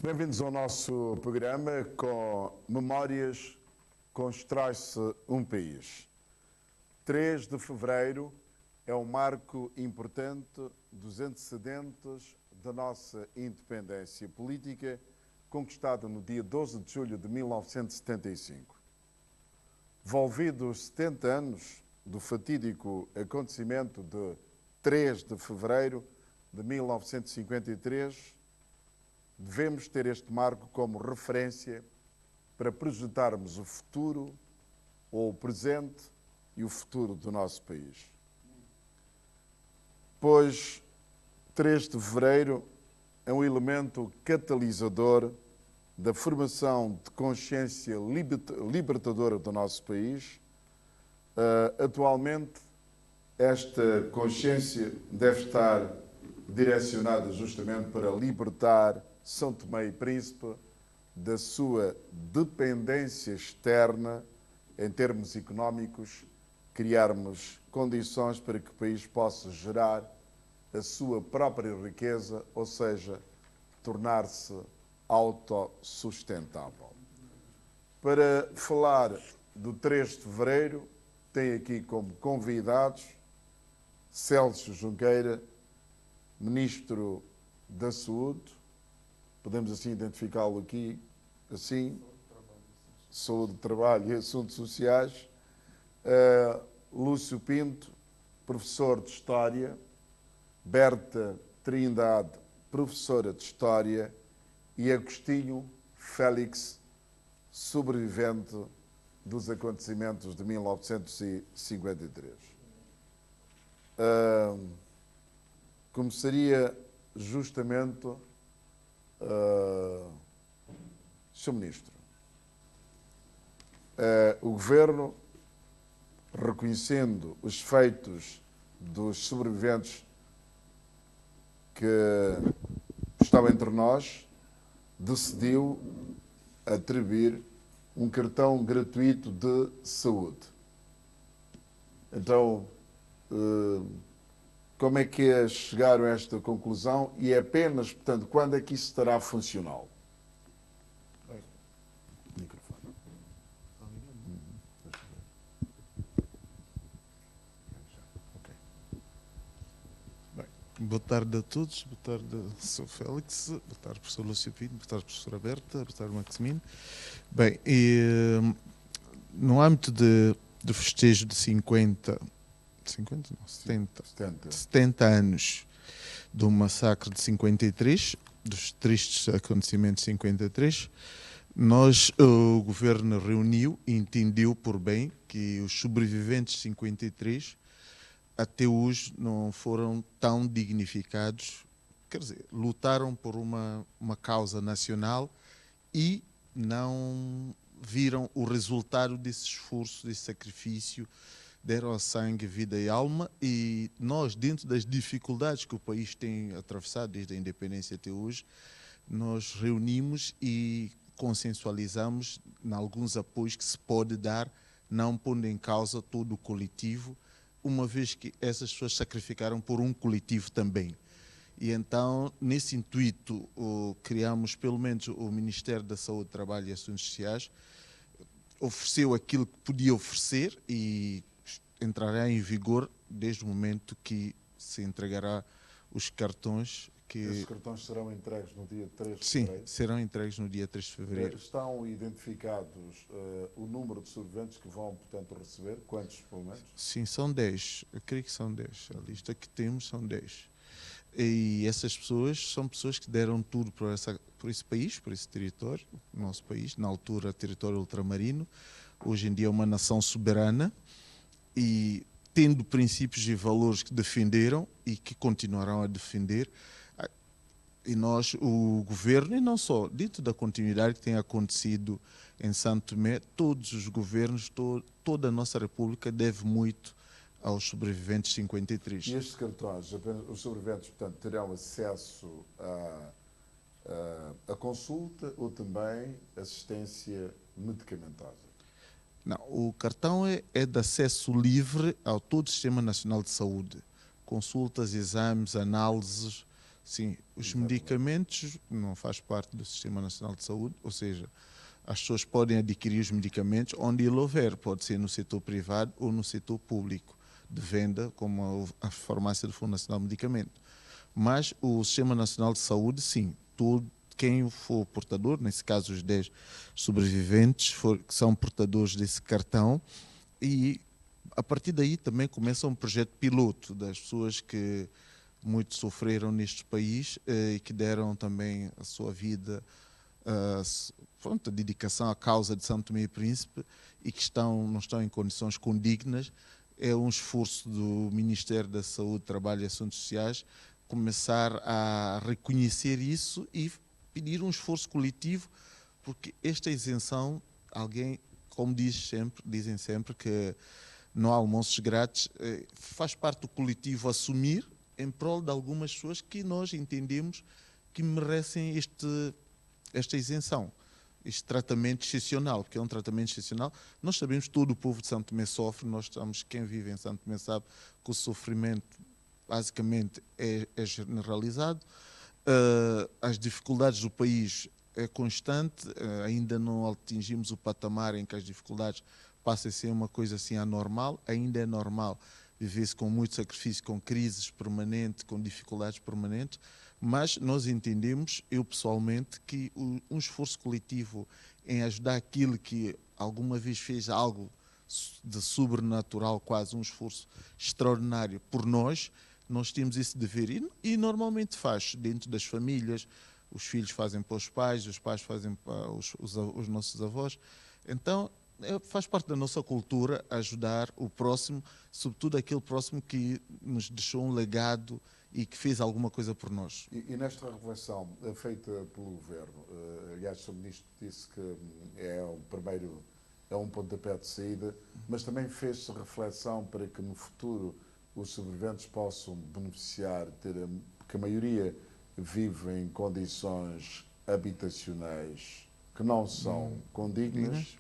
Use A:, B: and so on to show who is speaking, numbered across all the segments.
A: Bem-vindos ao nosso programa com Memórias Constrói-se um País. 3 de fevereiro é um marco importante dos antecedentes da nossa independência política, conquistada no dia 12 de julho de 1975. Volvidos 70 anos do fatídico acontecimento de 3 de fevereiro de 1953, devemos ter este marco como referência para projetarmos o futuro, ou o presente e o futuro do nosso país. Pois 3 de fevereiro é um elemento catalisador da formação de consciência libertadora do nosso país. Atualmente, esta consciência deve estar direcionada justamente para libertar São Tomé e Príncipe da sua dependência externa em termos económicos, criarmos condições para que o país possa gerar a sua própria riqueza, ou seja, tornar-se autossustentável. Para falar do 3 de fevereiro, tem aqui como convidados Celso Junqueira, Ministro da Saúde, podemos assim identificá-lo aqui, assim, Saúde, Trabalho e Assuntos Sociais, Lúcio Pinto, professor de História, Berta Trindade, professora de História, e Agostinho Félix, sobrevivente dos acontecimentos de 1953. Começaria justamente, Sr. Ministro, o Governo, reconhecendo os feitos dos sobreviventes que estão entre nós, decidiu atribuir um cartão gratuito de saúde. Então, como é que chegaram a esta conclusão e é apenas, portanto, quando é que isso estará funcional? Microfone.
B: Boa tarde a todos, boa tarde, Sr. Félix, boa tarde, professor Lúcio Pinto, boa tarde, professora Berta, boa tarde, Maximino. Bem, no âmbito do festejo de 70 anos do massacre de 53, dos tristes acontecimentos de 53, o Governo reuniu e entendeu por bem que os sobreviventes de 53 até hoje não foram tão dignificados, quer dizer, lutaram por uma causa nacional e não viram o resultado desse esforço, desse sacrifício, deram sangue, vida e alma, e nós, dentro das dificuldades que o país tem atravessado desde a independência até hoje, nós reunimos e consensualizamos em alguns apoios que se pode dar, não pondo em causa todo o coletivo, uma vez que essas pessoas sacrificaram por um coletivo também. E então, nesse intuito, criamos pelo menos o Ministério da Saúde, Trabalho e Assuntos Sociais, ofereceu aquilo que podia oferecer e entrará em vigor desde o momento que se entregará os cartões.
A: Esses cartões serão entregues no dia 3 de
B: Sim,
A: fevereiro?
B: serão entregues no dia 3 de fevereiro.
A: Estão identificados o número de sobreviventes que vão, portanto, receber? Quantos, pelo menos?
B: Sim, são 10. Eu creio que são 10. A lista que temos são 10. E essas pessoas são pessoas que deram tudo por esse país, por esse território, nosso país, na altura território ultramarino, hoje em dia é uma nação soberana, e tendo princípios e valores que defenderam e que continuarão a defender. E nós, o Governo, e não só, dentro da continuidade que tem acontecido em Santo Tomé, todos os governos, toda a nossa República deve muito aos sobreviventes de 53.
A: E estes cartões, os sobreviventes, portanto, terão acesso a consulta ou também assistência medicamentosa?
B: Não, o cartão é de acesso livre ao todo o Sistema Nacional de Saúde. Consultas, exames, análises, Sim, os
A: Exatamente.
B: medicamentos não faz parte do Sistema Nacional de Saúde, ou seja, as pessoas podem adquirir os medicamentos onde ele houver, pode ser no setor privado ou no setor público de venda, como a farmácia do Fundo Nacional de Medicamento. Mas o Sistema Nacional de Saúde, sim, todo quem for portador, nesse caso os 10 sobreviventes, que são portadores desse cartão, e a partir daí também começa um projeto piloto das pessoas que muito sofreram neste país e que deram também a sua vida, pronto, a dedicação à causa de São Tomé e Príncipe e que não estão em condições condignas. É um esforço do Ministério da Saúde, Trabalho e Assuntos Sociais começar a reconhecer isso e pedir um esforço coletivo, porque esta isenção, como dizem sempre que não há almoços grátis, faz parte do coletivo assumir em prol de algumas pessoas que nós entendemos que merecem esta isenção, este tratamento excepcional, porque é um tratamento excepcional. Nós sabemos que todo o povo de São Tomé sofre, quem vive em São Tomé sabe que o sofrimento basicamente é generalizado. As dificuldades do país é constante, ainda não atingimos o patamar em que as dificuldades passam a ser uma coisa assim anormal, ainda é normal viver-se com muito sacrifício, com crises permanentes, com dificuldades permanentes, mas nós entendemos, eu pessoalmente, que um esforço coletivo em ajudar aquilo que alguma vez fez algo de sobrenatural, quase um esforço extraordinário por nós temos esse dever e normalmente faz dentro das famílias, os filhos fazem para os pais fazem para os nossos avós. Então, faz parte da nossa cultura ajudar o próximo, sobretudo aquele próximo que nos deixou um legado e que fez alguma coisa por nós.
A: E nesta reflexão feita pelo Governo, aliás, o Sr. Ministro disse que é um pontapé de saída, mas também fez-se reflexão para que no futuro os sobreviventes possam beneficiar, porque a maioria vive em condições habitacionais que não são condignas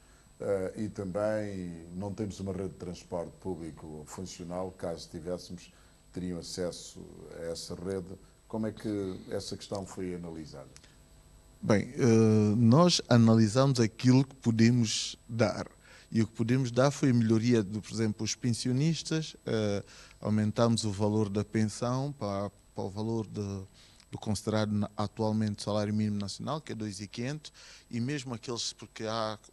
A: e também não temos uma rede de transporte público funcional. Caso tivéssemos, teriam acesso a essa rede. Como é que essa questão foi analisada?
B: Bem, nós analisamos aquilo que podemos dar. E o que podemos dar foi a melhoria, por exemplo, os pensionistas, aumentamos o valor da pensão para o valor do considerado atualmente salário mínimo nacional, que é 2.500, e mesmo aqueles, porque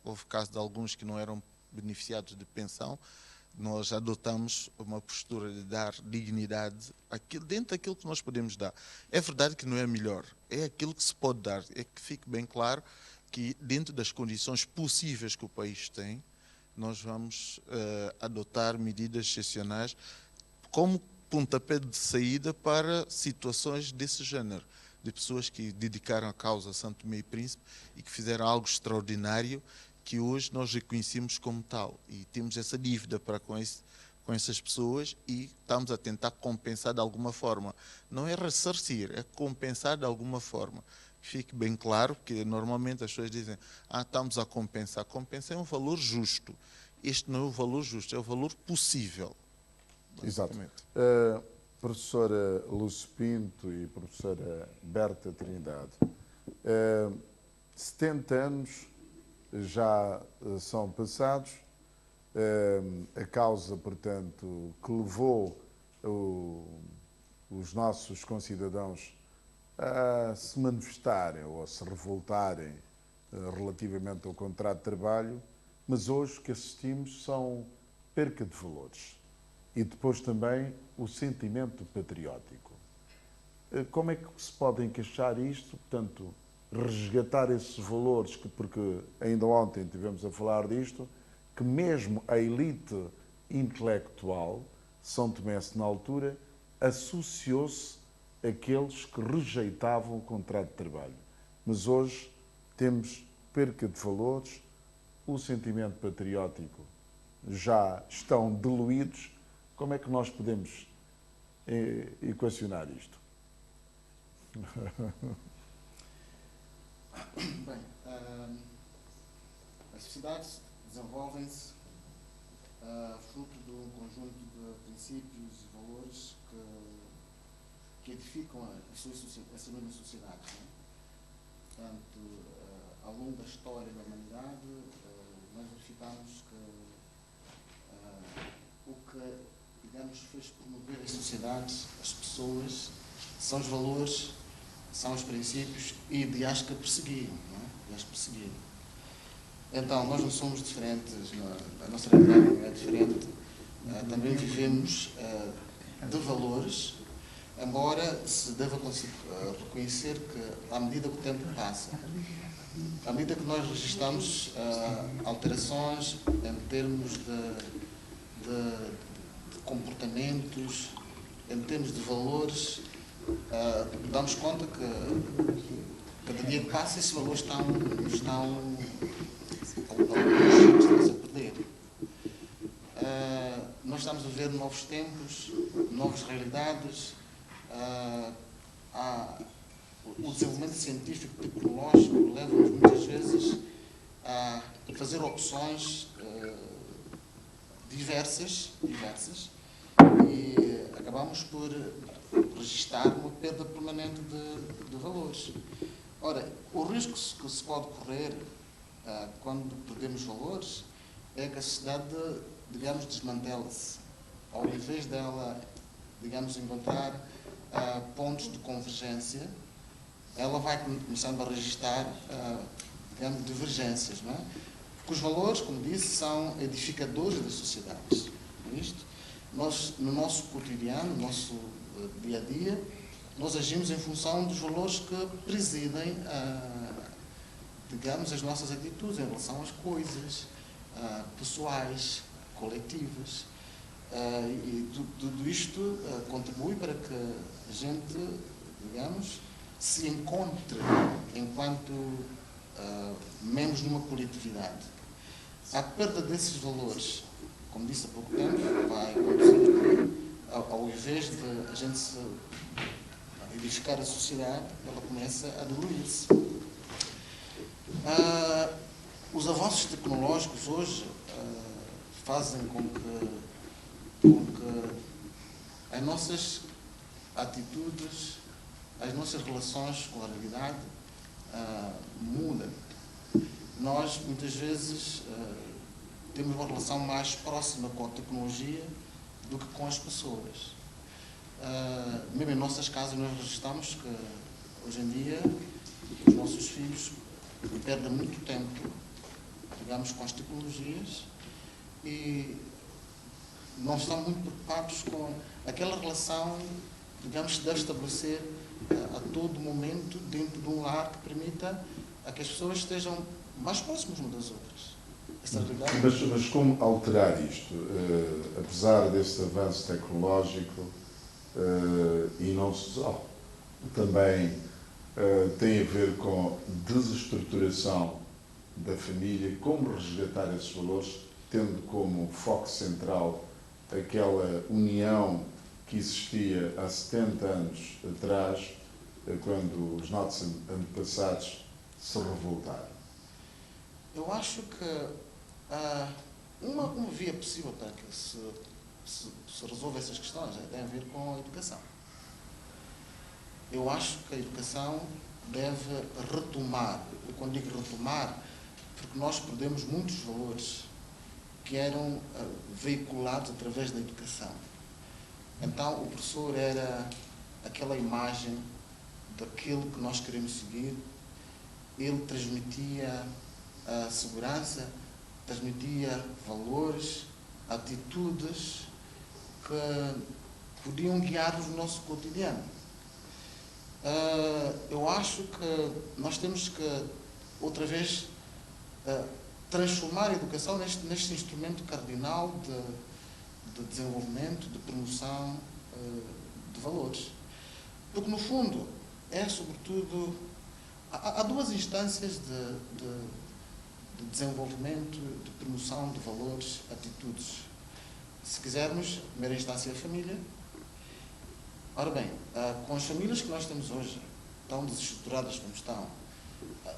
B: houve caso de alguns que não eram beneficiados de pensão, nós adotamos uma postura de dar dignidade dentro daquilo que nós podemos dar. É verdade que não é melhor, é aquilo que se pode dar. É que fique bem claro que dentro das condições possíveis que o país tem, nós vamos adotar medidas excepcionais como pontapé de saída para situações desse género, de pessoas que dedicaram a causa a São Tomé e Príncipe e que fizeram algo extraordinário que hoje nós reconhecemos como tal. E temos essa dívida para com essas pessoas e estamos a tentar compensar de alguma forma. Não é ressarcir, é compensar de alguma forma. Fique bem claro, porque normalmente as pessoas dizem estamos a compensar. Compensar é um valor justo. Este não é o valor justo, é o valor possível.
A: Exato. Professora Lúcia Pinto e professora Berta Trindade, 70 anos já são passados, a causa, portanto, que levou os nossos concidadãos a se manifestarem ou a se revoltarem relativamente ao contrato de trabalho, mas hoje o que assistimos são perca de valores e depois também o sentimento patriótico. Como é que se pode encaixar isto, portanto, resgatar esses valores, porque ainda ontem tivemos a falar disto, que mesmo a elite intelectual, São Tomense na altura, associou-se àqueles que rejeitavam o contrato de trabalho. Mas hoje temos perca de valores, o sentimento patriótico já estão diluídos. Como é que nós podemos equacionar isto?
B: Bem, as sociedades desenvolvem-se fruto de um conjunto de princípios e valores
C: que edificam essas mesmas sociedades. Não é? Portanto, ao longo da história da humanidade, nós verificamos que o que, digamos, fez promover as sociedades, as pessoas, são os valores, são os princípios e ideais que perseguiam. Não é? Ideais que perseguiam. Então, nós não somos diferentes, a nossa realidade não é diferente. Também vivemos de valores, embora se deva reconhecer que, à medida que o tempo passa, à medida que nós registramos alterações em termos de comportamentos, em termos de valores, damos conta que cada dia que passa esses valores estão a perder. Nós estamos a ver novos tempos, novas realidades. O desenvolvimento científico e tecnológico leva-nos muitas vezes a fazer opções diversas e acabamos por registrar uma perda permanente de valores. Ora, o risco que se pode correr quando perdemos valores é que a sociedade, digamos, desmantela-se. Ao invés dela, digamos, encontrar pontos de convergência, ela vai começando a registrar, digamos, divergências, não é? Porque os valores, como disse, são edificadores das sociedades. Não é isto? Nós, no nosso cotidiano, no nosso dia-a-dia, nós agimos em função dos valores que presidem, digamos, as nossas atitudes em relação às coisas pessoais, coletivas. E tudo isto contribui para que a gente, digamos, se encontre enquanto membros de uma coletividade. A perda desses valores, como disse há pouco tempo, vai conduzir, ao invés de a gente se edificar a sociedade, ela começa a diluir-se. Os avanços tecnológicos hoje fazem com que as nossas atitudes, as nossas relações com a realidade mudem. Nós, muitas vezes, temos uma relação mais próxima com a tecnologia do que com as pessoas. Mesmo em nossas casas, nós registramos que, hoje em dia, os nossos filhos perdem muito tempo, digamos, com as tecnologias e não estão muito preocupados com aquela relação, digamos, que deve estabelecer a todo momento dentro de um lar que permita a que as pessoas estejam mais próximas umas das outras.
A: Mas como alterar isto? Apesar desse avanço tecnológico, e não só, também tem a ver com desestruturação da família, como resgatar esses valores, tendo como foco central aquela união que existia há 70 anos atrás, quando os nossos antepassados se revoltaram.
C: Eu acho que uma via possível para que se resolva essas questões tem a ver com a educação. Eu acho que a educação deve retomar, eu quando digo retomar, porque nós perdemos muitos valores que eram veiculados através da educação. Então, o professor era aquela imagem daquilo que nós queremos seguir, ele transmitia a segurança, transmitia valores, atitudes que podiam guiar-nos no nosso cotidiano. Eu acho que nós temos que, outra vez, transformar a educação neste instrumento cardinal de desenvolvimento, de promoção de valores. Porque, no fundo, é sobretudo... Há duas instâncias de desenvolvimento, de promoção de valores, atitudes. Se quisermos, a primeira instância é a família. Ora bem, com as famílias que nós temos hoje, tão desestruturadas como estão,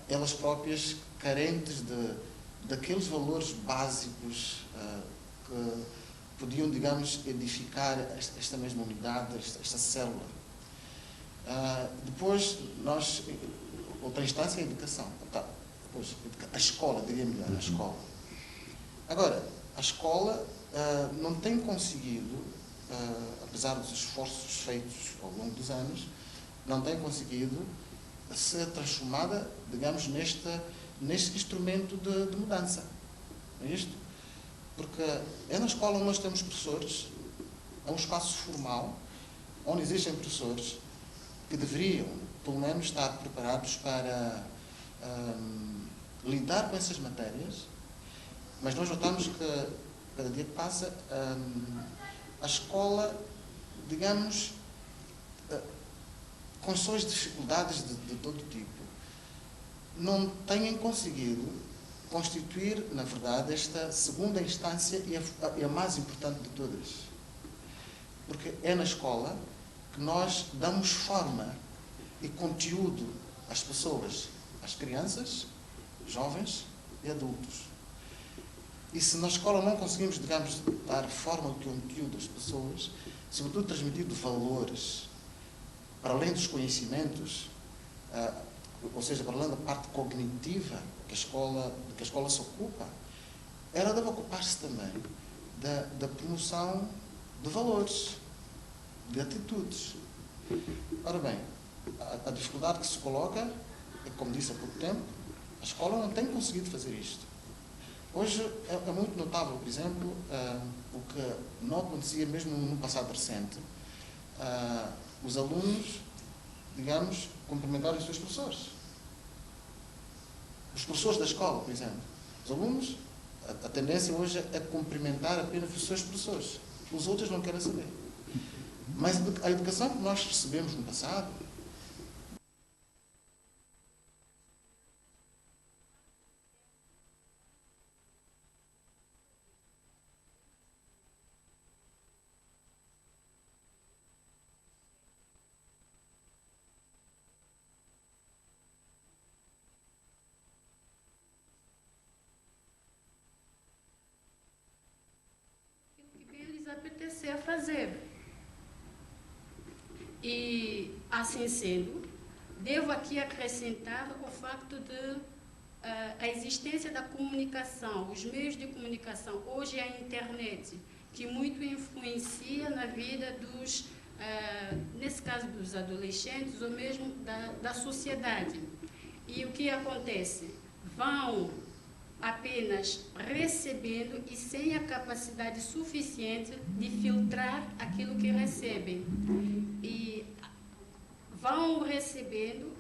C: elas próprias carentes daqueles valores básicos que podiam, digamos, edificar esta mesma unidade, esta célula. Depois, outra instância é a educação. Tá. Depois, a escola, diria melhor, a escola. Agora, a escola não tem conseguido, apesar dos esforços feitos ao longo dos anos, não tem conseguido ser transformada, digamos, neste instrumento de mudança. É isto? Porque é na escola onde nós temos professores, é um espaço formal, onde existem professores que deveriam, pelo menos, estar preparados para lidar com essas matérias, mas nós notamos que, cada dia que passa, a escola, digamos, com suas dificuldades de todo tipo, não têm conseguido constituir, na verdade, esta segunda instância e a mais importante de todas. Porque é na escola que nós damos forma e conteúdo às pessoas, às crianças, jovens e adultos. E se na escola não conseguimos, digamos, dar forma e conteúdo às pessoas, sobretudo transmitindo valores, para além dos conhecimentos, ou seja, para além da parte cognitiva de que a escola se ocupa, ela deve ocupar-se também da promoção de valores, de atitudes. Ora bem, a dificuldade que se coloca é, como disse há pouco tempo, a escola não tem conseguido fazer isto. Hoje é muito notável, por exemplo, o que não acontecia mesmo no passado recente. Os alunos, digamos, cumprimentarem os seus professores. Os professores da escola, por exemplo. Os alunos, a tendência hoje é cumprimentar apenas os seus professores. Os outros não querem saber. Mas a educação que nós recebemos no passado,
D: apetecer fazer. E, assim sendo, devo aqui acrescentar o facto de a existência da comunicação, os meios de comunicação, hoje é a internet, que muito influencia na vida dos, nesse caso dos adolescentes, ou mesmo da sociedade. E o que acontece? Vão apenas recebendo e sem a capacidade suficiente de filtrar aquilo que recebem. E vão recebendo,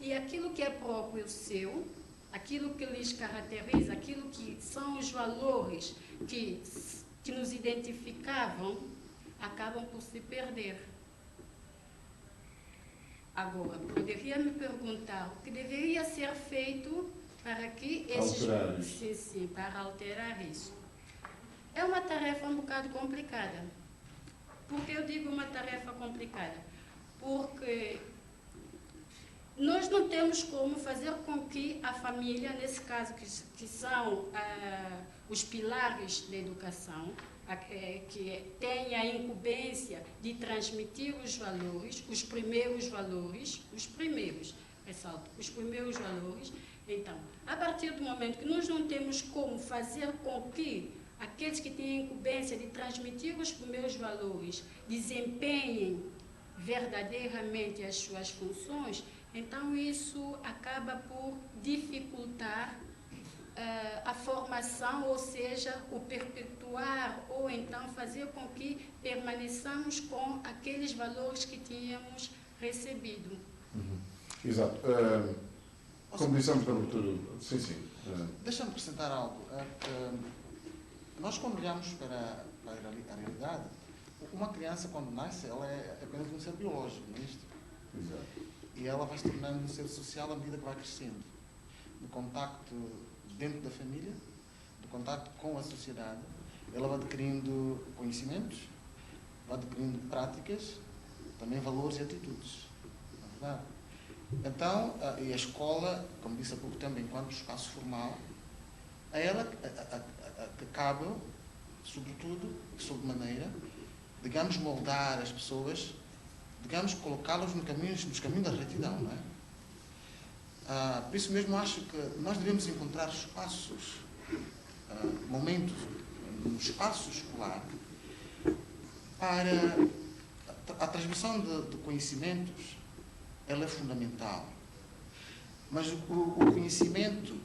D: e aquilo que é próprio seu, aquilo que lhes caracteriza, aquilo que são os valores que nos identificavam, acabam por se perder. Agora, poderia me perguntar o que deveria ser feito para que para alterar isso. É uma tarefa um bocado complicada. Por que eu digo uma tarefa complicada? Porque nós não temos como fazer com que a família, nesse caso, que são os pilares da educação, que tenha a incumbência de transmitir os valores, os primeiros valores, ressalto, os primeiros valores. Então, a partir do momento que nós não temos como fazer com que aqueles que têm a incumbência de transmitir os primeiros valores desempenhem verdadeiramente as suas funções, então isso acaba por dificultar a formação, ou seja, o perpetuar, ou então fazer com que permaneçamos com aqueles valores que tínhamos recebido.
A: Exato. Como dissemos na abertura, sim.
C: Deixa-me acrescentar algo. Nós, quando olhamos para a realidade, uma criança, quando nasce, ela é apenas um ser biológico, não é isto?
A: Exato.
C: E ela vai se tornando um ser social à medida que vai crescendo. No contacto dentro da família, do contacto com a sociedade, ela vai adquirindo conhecimentos, vai adquirindo práticas, também valores e atitudes. Não é verdade? Então, e a escola, como disse há pouco tempo, enquanto espaço formal, a ela que cabe, sobretudo, sob maneira, digamos, moldar as pessoas digamos, colocá-los nos caminhos da retidão, não é? Por isso mesmo acho que nós devemos encontrar espaços, momentos no espaço escolar para a transmissão de conhecimentos. Ela é fundamental, mas o conhecimento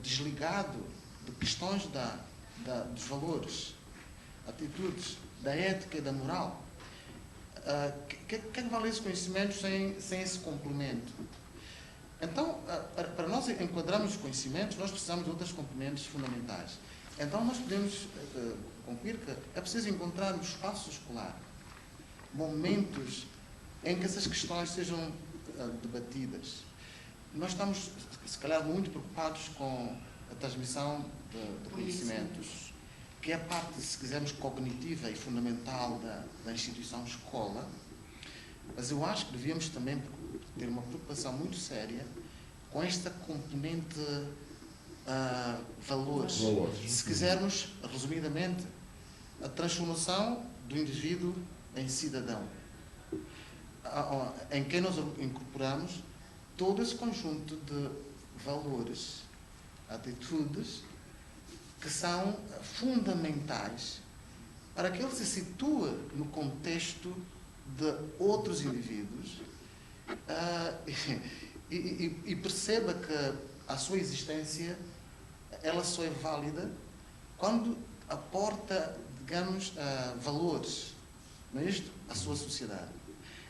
C: desligado de questões dos valores, atitudes, da ética e da moral, que vale esse conhecimento sem esse complemento? Então, para nós enquadrarmos os conhecimentos, nós precisamos de outras componentes fundamentais. Então, nós podemos concluir que é preciso encontrar no espaço escolar momentos em que essas questões sejam debatidas. Nós estamos, se calhar, muito preocupados com a transmissão de conhecimentos, que é a parte, se quisermos, cognitiva e fundamental da instituição escola, mas eu acho que devíamos também ter uma preocupação muito séria com esta componente valores. Se quisermos, resumidamente, a transformação do indivíduo em cidadão, em quem nós incorporamos todo esse conjunto de valores, atitudes, que são fundamentais para que ele se situa no contexto de outros indivíduos e perceba que a sua existência ela só é válida quando aporta, digamos, valores, não é isto? À sua sociedade.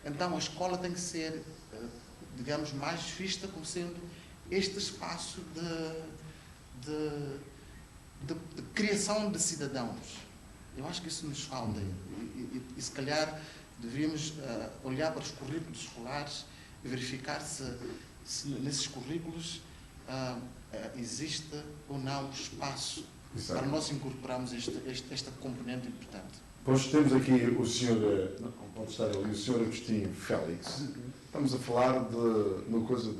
C: Então a escola tem que ser, digamos, mais vista como sendo este espaço de criação de cidadãos. Eu acho que isso nos falta e se calhar deveríamos olhar para os currículos escolares e verificar se nesses currículos existe ou não espaço para nós incorporarmos esta componente importante.
A: Pois temos aqui o senhor, não pode estar ali, o senhor Agostinho Félix. Estamos a falar de uma coisa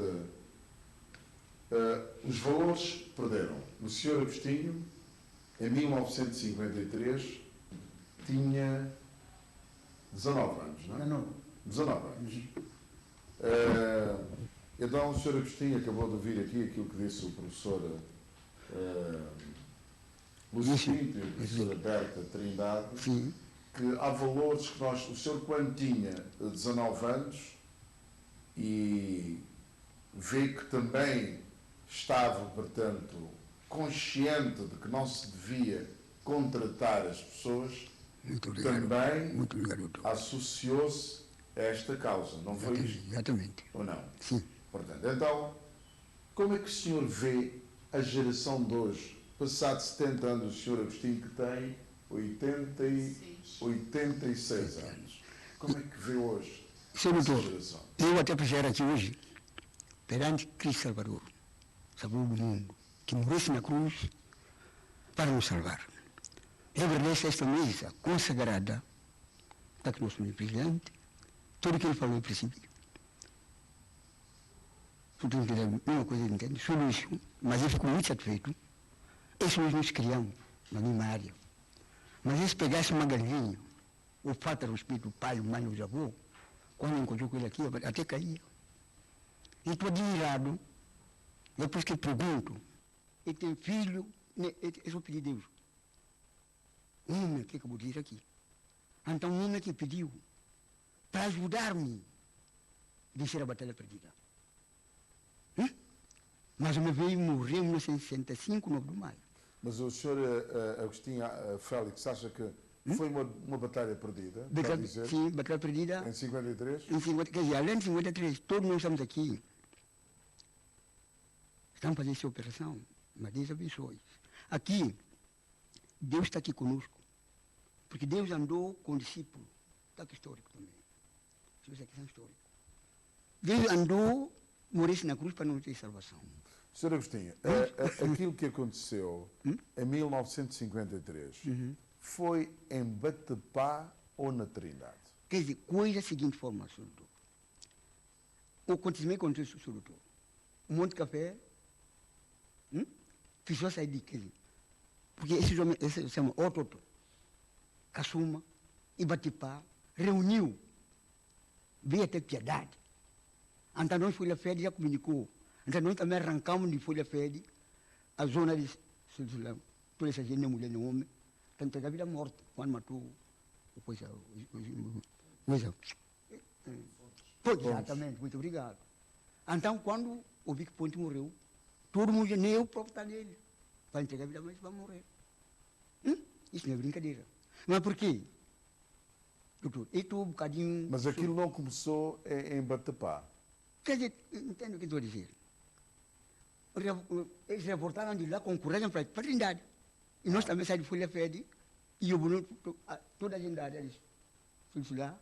A: os valores perderam. O senhor Agostinho, em 1953, tinha 19 anos, não é? 19 anos. Então, o senhor Agostinho acabou de ouvir aqui aquilo que disse o professor Lúcio Pinto e a professora Berta Trindade, que há valores que nós... O senhor, quando tinha 19 anos e vê que também estava, portanto, consciente de que não se devia contratar as pessoas, também associou-se a esta causa. Não foi isto?
E: Exatamente.
A: Ou não?
E: Sim.
A: Portanto, então, como é que o senhor vê a geração de hoje, passado 70 anos, o senhor Agostinho, que tem 86 anos, como é que vê hoje essa geração?
E: Eu até puser aqui hoje, perante Cristo Salvador do mundo, que morresse na cruz para nos salvar. Eu agradeço esta mesa consagrada, está aqui o nosso presidente, tudo o que ele falou no princípio. Tudo a mesma coisa, entende? Sobre isso, mas eu fico muito satisfeito. Isso nós criamos na mesma área. Mas se pegasse uma galinha, o fato o espírito, o pai, o mãe, o avô, quando encontrou com ele aqui, até caía. E estou admirado. É por isso que eu pergunto, ele tem filho, eu só pedi a Deus. Um homem que acabou de ir aqui. Então um homem que pediu para ajudar-me a vencer a batalha perdida. Mas o meu veio morreu em 1965, 9 de maio.
A: Mas o senhor Agostinho Félix acha que foi uma batalha perdida?
E: Sim, batalha perdida.
A: Em 53?
E: Quer dizer, além de 53, todos nós estamos aqui. Estamos fazendo essa operação, mas Deus abençoe. Aqui, Deus está aqui conosco, porque Deus andou com o discípulo. Está aqui histórico também. Isso aqui é histórico. Deus andou, morresse na cruz para não ter salvação.
A: Sr. Agostinho, aquilo que aconteceu em 1953 foi em Batepá ou na Trindade?
E: Quer dizer, coisa da seguinte forma, Sr. Doutor. O acontecimento aconteceu, Sr. Doutor. Um monte de café, precisou sair de quer dizer, porque esse homem, esse chama Ototo, Caçuma e Batepá, reuniu veio até Piedade. Então nós, Folha Fede, já comunicou. Então nós também arrancamos de Folha Fede a zona de Sulsulão. Toda essa gente, mulher e homem, está entregando a vida morta quando matou o coisa. Foi, exatamente, muito obrigado. Então, quando o Vic Ponte morreu, todo mundo, nem eu próprio está nele. Vai entregar a vida, mas vai morrer. Isso não é brincadeira. Mas por quê? Doutor, eu estou um bocadinho...
A: Mas aquilo não começou em Batapá.
E: Quer dizer, entende o que estou a dizer? Eles revoltaram de lá com coragem para a Trindade. E nós também saímos de Folha Fede, e o Bruno, toda a gente da área, eles foram lá,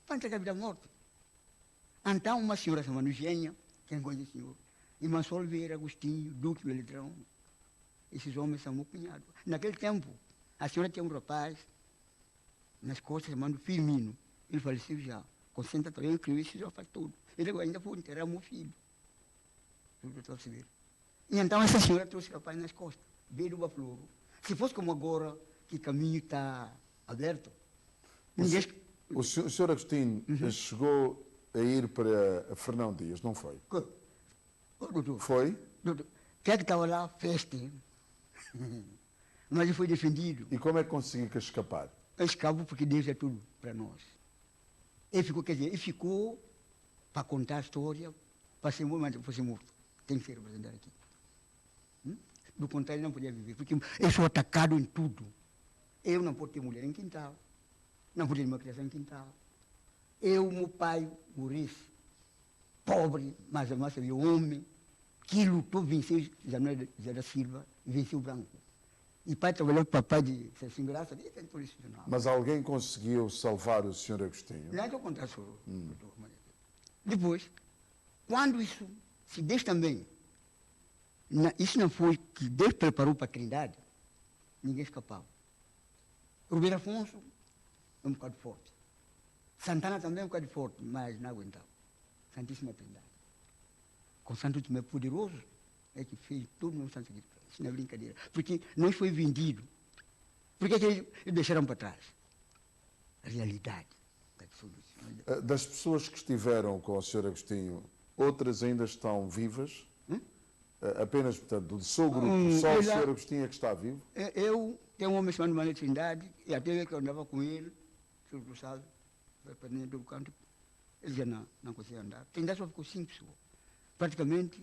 E: para entregar a vida morta. Então, uma senhora chamada Gênia, quem conhece o senhor, e Mansol Vieira, Agostinho, Duque do Eletrão, esses homens são meu cunhado. Naquele tempo, a senhora tinha um rapaz nas costas chamado Firmino. Ele faleceu já. Com 60 anos, eu criei esse já faz tudo. Ele ainda foi enterrar meu filho. E então essa senhora trouxe o rapaz nas costas, veio do Bafloro. Se fosse como agora, que o caminho está aberto, ninguém...
A: O senhor Agostinho chegou a ir para Fernão Dias, não foi?
E: Doutor,
A: Foi?
E: doutor, quem é que estava lá? Festa. Mas ele foi defendido.
A: E como é que conseguiu escapar?
E: Eu escavo porque Deus é tudo para nós. Ele ficou, quer dizer, ele ficou para contar a história, para ser morto, mas fosse morto. Tem que ser representado aqui. Do contrário, ele não podia viver, porque eu sou atacado em tudo. Eu não posso ter mulher em quintal, não posso ter uma criança em quintal. Eu, meu pai, Maurice, pobre, mas a massa de homem, que lutou, venceu Januário Zé da Silva, venceu o Branco. E pai trabalhou com o papai de Sem Graça, e tentou institucional.
A: Mas alguém conseguiu salvar o senhor Agostinho?
E: Não é que eu contar, senhor. Depois, quando isso, se Deus também, isso não foi que Deus preparou para a Trindade, ninguém escapava. Ribeiro Afonso é um bocado forte. Santana também é um bocado forte, mas não aguentava. Santíssima Trindade. Com Santo Tomé poderoso, é que fez todo o meu santo sacrifício. Isso não é brincadeira. Porque não foi vendido. Por que eles deixaram para trás? A realidade.
A: Das pessoas que estiveram com o senhor Agostinho, outras ainda estão vivas? Apenas, portanto, do seu grupo, só o senhor Agostinho é que está vivo?
E: Eu tenho um homem chamado Mané Trindade, e até que eu andava com ele, o senhor não sabe, vai para dentro do canto, ele já não conseguia andar. Trindade só ficou 5 pessoas. Praticamente,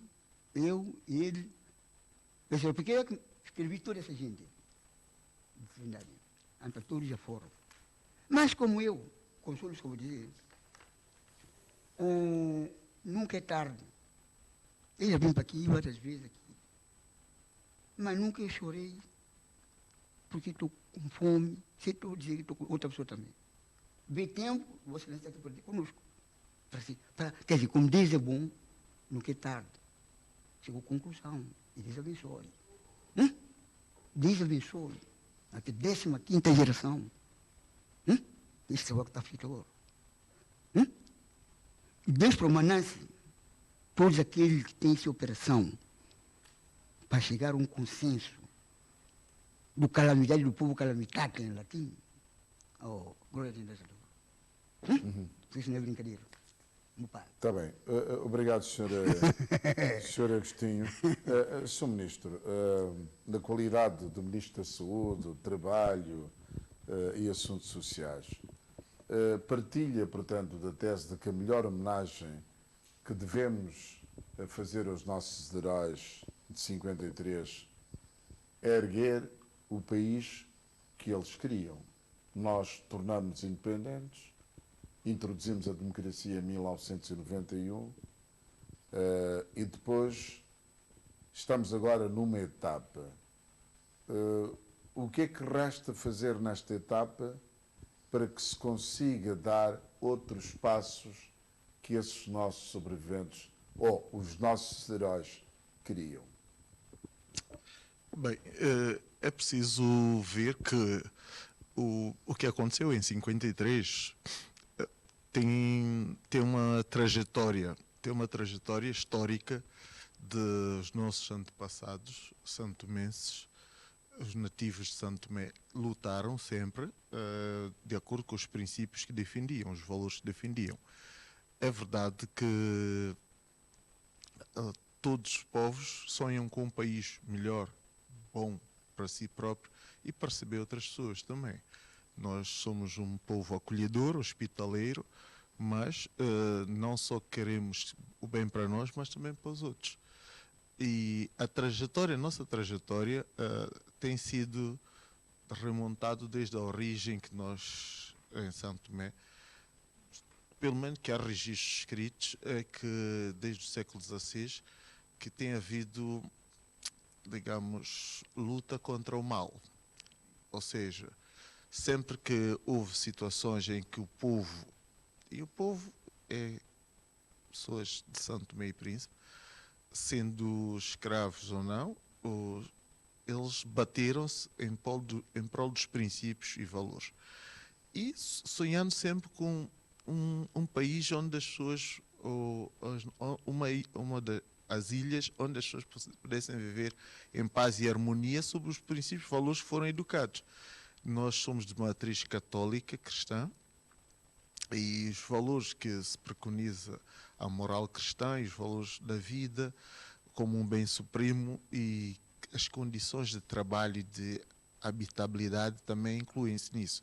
E: eu e ele, porque eu escrevi toda essa gente de Trindade. Então, todos já foram. Mas como eu, consolo, como dizer, nunca é tarde. Eu já vim para aqui várias vezes aqui. Mas nunca eu chorei, porque estou com fome, se estou dizendo que estou com outra pessoa também. Vê tempo, você não está aqui para dizer conosco. Quer dizer, como Deus é bom, nunca é tarde. Chegou à conclusão. E Deus abençoe. Deus abençoe. Até 15ª geração. Isso é o que está feito agora. Deus permanece todos aqueles que têm essa operação para chegar a um consenso do calamidade do povo calamitatis em latim. Oh, glória a Deus. Isso não é brincadeira. Meu pai.
A: Está bem. Obrigado, senhor Agostinho. Sr. Ministro, na qualidade de Ministro da Saúde, do Trabalho e Assuntos Sociais, partilha, portanto, da tese de que a melhor homenagem que devemos fazer aos nossos heróis de 53 é erguer o país que eles queriam. Nós tornamos-nos independentes, introduzimos a democracia em 1991 e depois estamos agora numa etapa. O que é que resta fazer nesta etapa para que se consiga dar outros passos que esses nossos sobreviventes ou os nossos heróis queriam?
B: Bem, é preciso ver que o que aconteceu em 53 tem uma trajetória histórica dos nossos antepassados santomenses os nativos de Santo Tomé lutaram sempre de acordo com os princípios que defendiam, os valores que defendiam. É verdade que todos os povos sonham com um país melhor, bom para si próprio e para receber outras pessoas também. Nós somos um povo acolhedor, hospitaleiro, mas não só queremos o bem para nós, mas também para os outros. E a nossa trajetória tem sido remontado desde a origem que nós, em Santo Tomé, pelo menos que há registros escritos, é que desde o século XVI que tem havido, digamos, luta contra o mal. Ou seja, sempre que houve situações em que o povo é pessoas de Santo Tomé e Príncipe, sendo escravos ou não, eles bateram-se em prol dos princípios e valores. E sonhando sempre com um país onde as pessoas, as ilhas onde as pessoas pudessem viver em paz e harmonia sobre os princípios e valores que foram educados. Nós somos de matriz católica cristã e os valores que se preconiza, a moral cristã e os valores da vida como um bem supremo e as condições de trabalho e de habitabilidade também incluem-se nisso.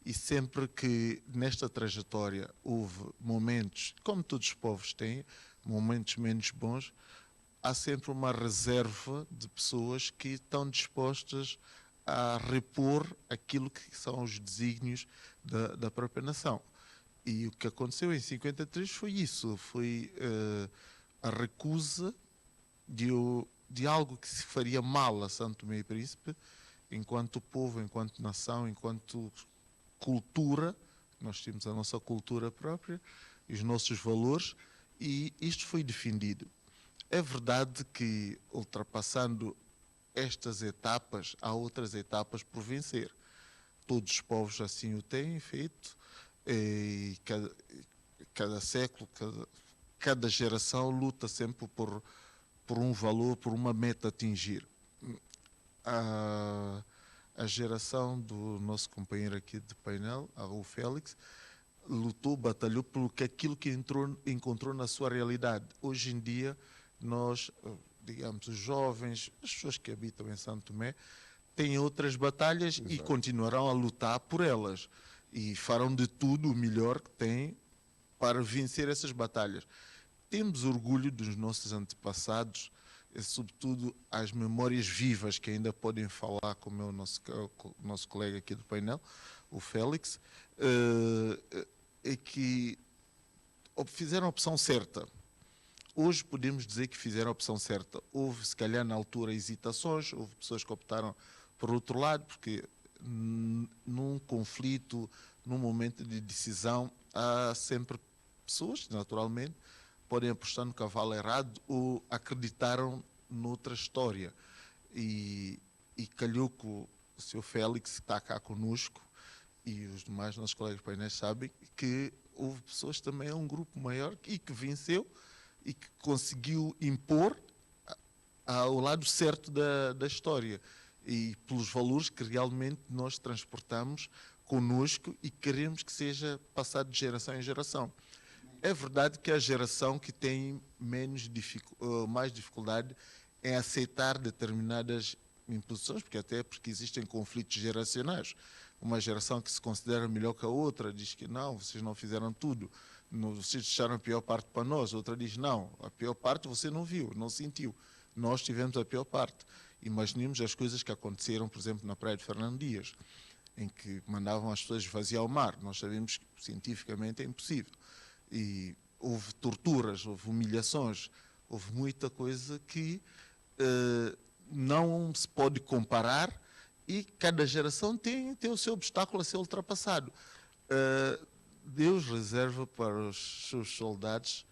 B: E sempre que nesta trajetória houve momentos, como todos os povos têm, momentos menos bons, há sempre uma reserva de pessoas que estão dispostas a repor aquilo que são os desígnios da própria nação. E o que aconteceu em 53 foi isso, foi a recusa de algo que se faria mal a Santo Tomé e Príncipe, enquanto povo, enquanto nação, enquanto cultura. Nós temos a nossa cultura própria e os nossos valores, e isto foi defendido. É verdade que, ultrapassando estas etapas, há outras etapas por vencer. Todos os povos assim o têm feito, e cada século, cada geração luta sempre por um valor, por uma meta a atingir. A geração do nosso companheiro aqui de painel, o Félix, lutou, batalhou por aquilo que encontrou na sua realidade. Hoje em dia, nós, digamos, os jovens, as pessoas que habitam em Santo Tomé, têm outras batalhas. Exato. E continuarão a lutar por elas. E farão de tudo o melhor que têm para vencer essas batalhas. Temos orgulho dos nossos antepassados, sobretudo as memórias vivas que ainda podem falar, como é o nosso colega aqui do painel, o Félix, é que fizeram a opção certa. Hoje podemos dizer que fizeram a opção certa. Houve, se calhar, na altura, hesitações, houve pessoas que optaram por outro lado, porque num conflito, num momento de decisão, há sempre pessoas, naturalmente, podem apostar no cavalo errado ou acreditaram noutra história. E calhou que o Sr. Félix, que está cá conosco, e os demais nossos colegas painéis sabem que houve pessoas também, um grupo maior, e que venceu e que conseguiu impor ao lado certo da história e pelos valores que realmente nós transportamos conosco e queremos que seja passado de geração em geração. É verdade que a geração que tem mais dificuldade em aceitar determinadas imposições, porque existem conflitos geracionais. Uma geração que se considera melhor que a outra diz que não, vocês não fizeram tudo, vocês deixaram a pior parte para nós. Outra diz não, a pior parte você não viu, não sentiu. Nós tivemos a pior parte. Imaginemos as coisas que aconteceram, por exemplo, na praia de Fernando Dias, em que mandavam as pessoas esvaziar o mar. Nós sabemos que cientificamente é impossível. E houve torturas, houve humilhações, houve muita coisa que não se pode comparar e cada geração tem o seu obstáculo a ser ultrapassado. Deus reserva para os seus soldados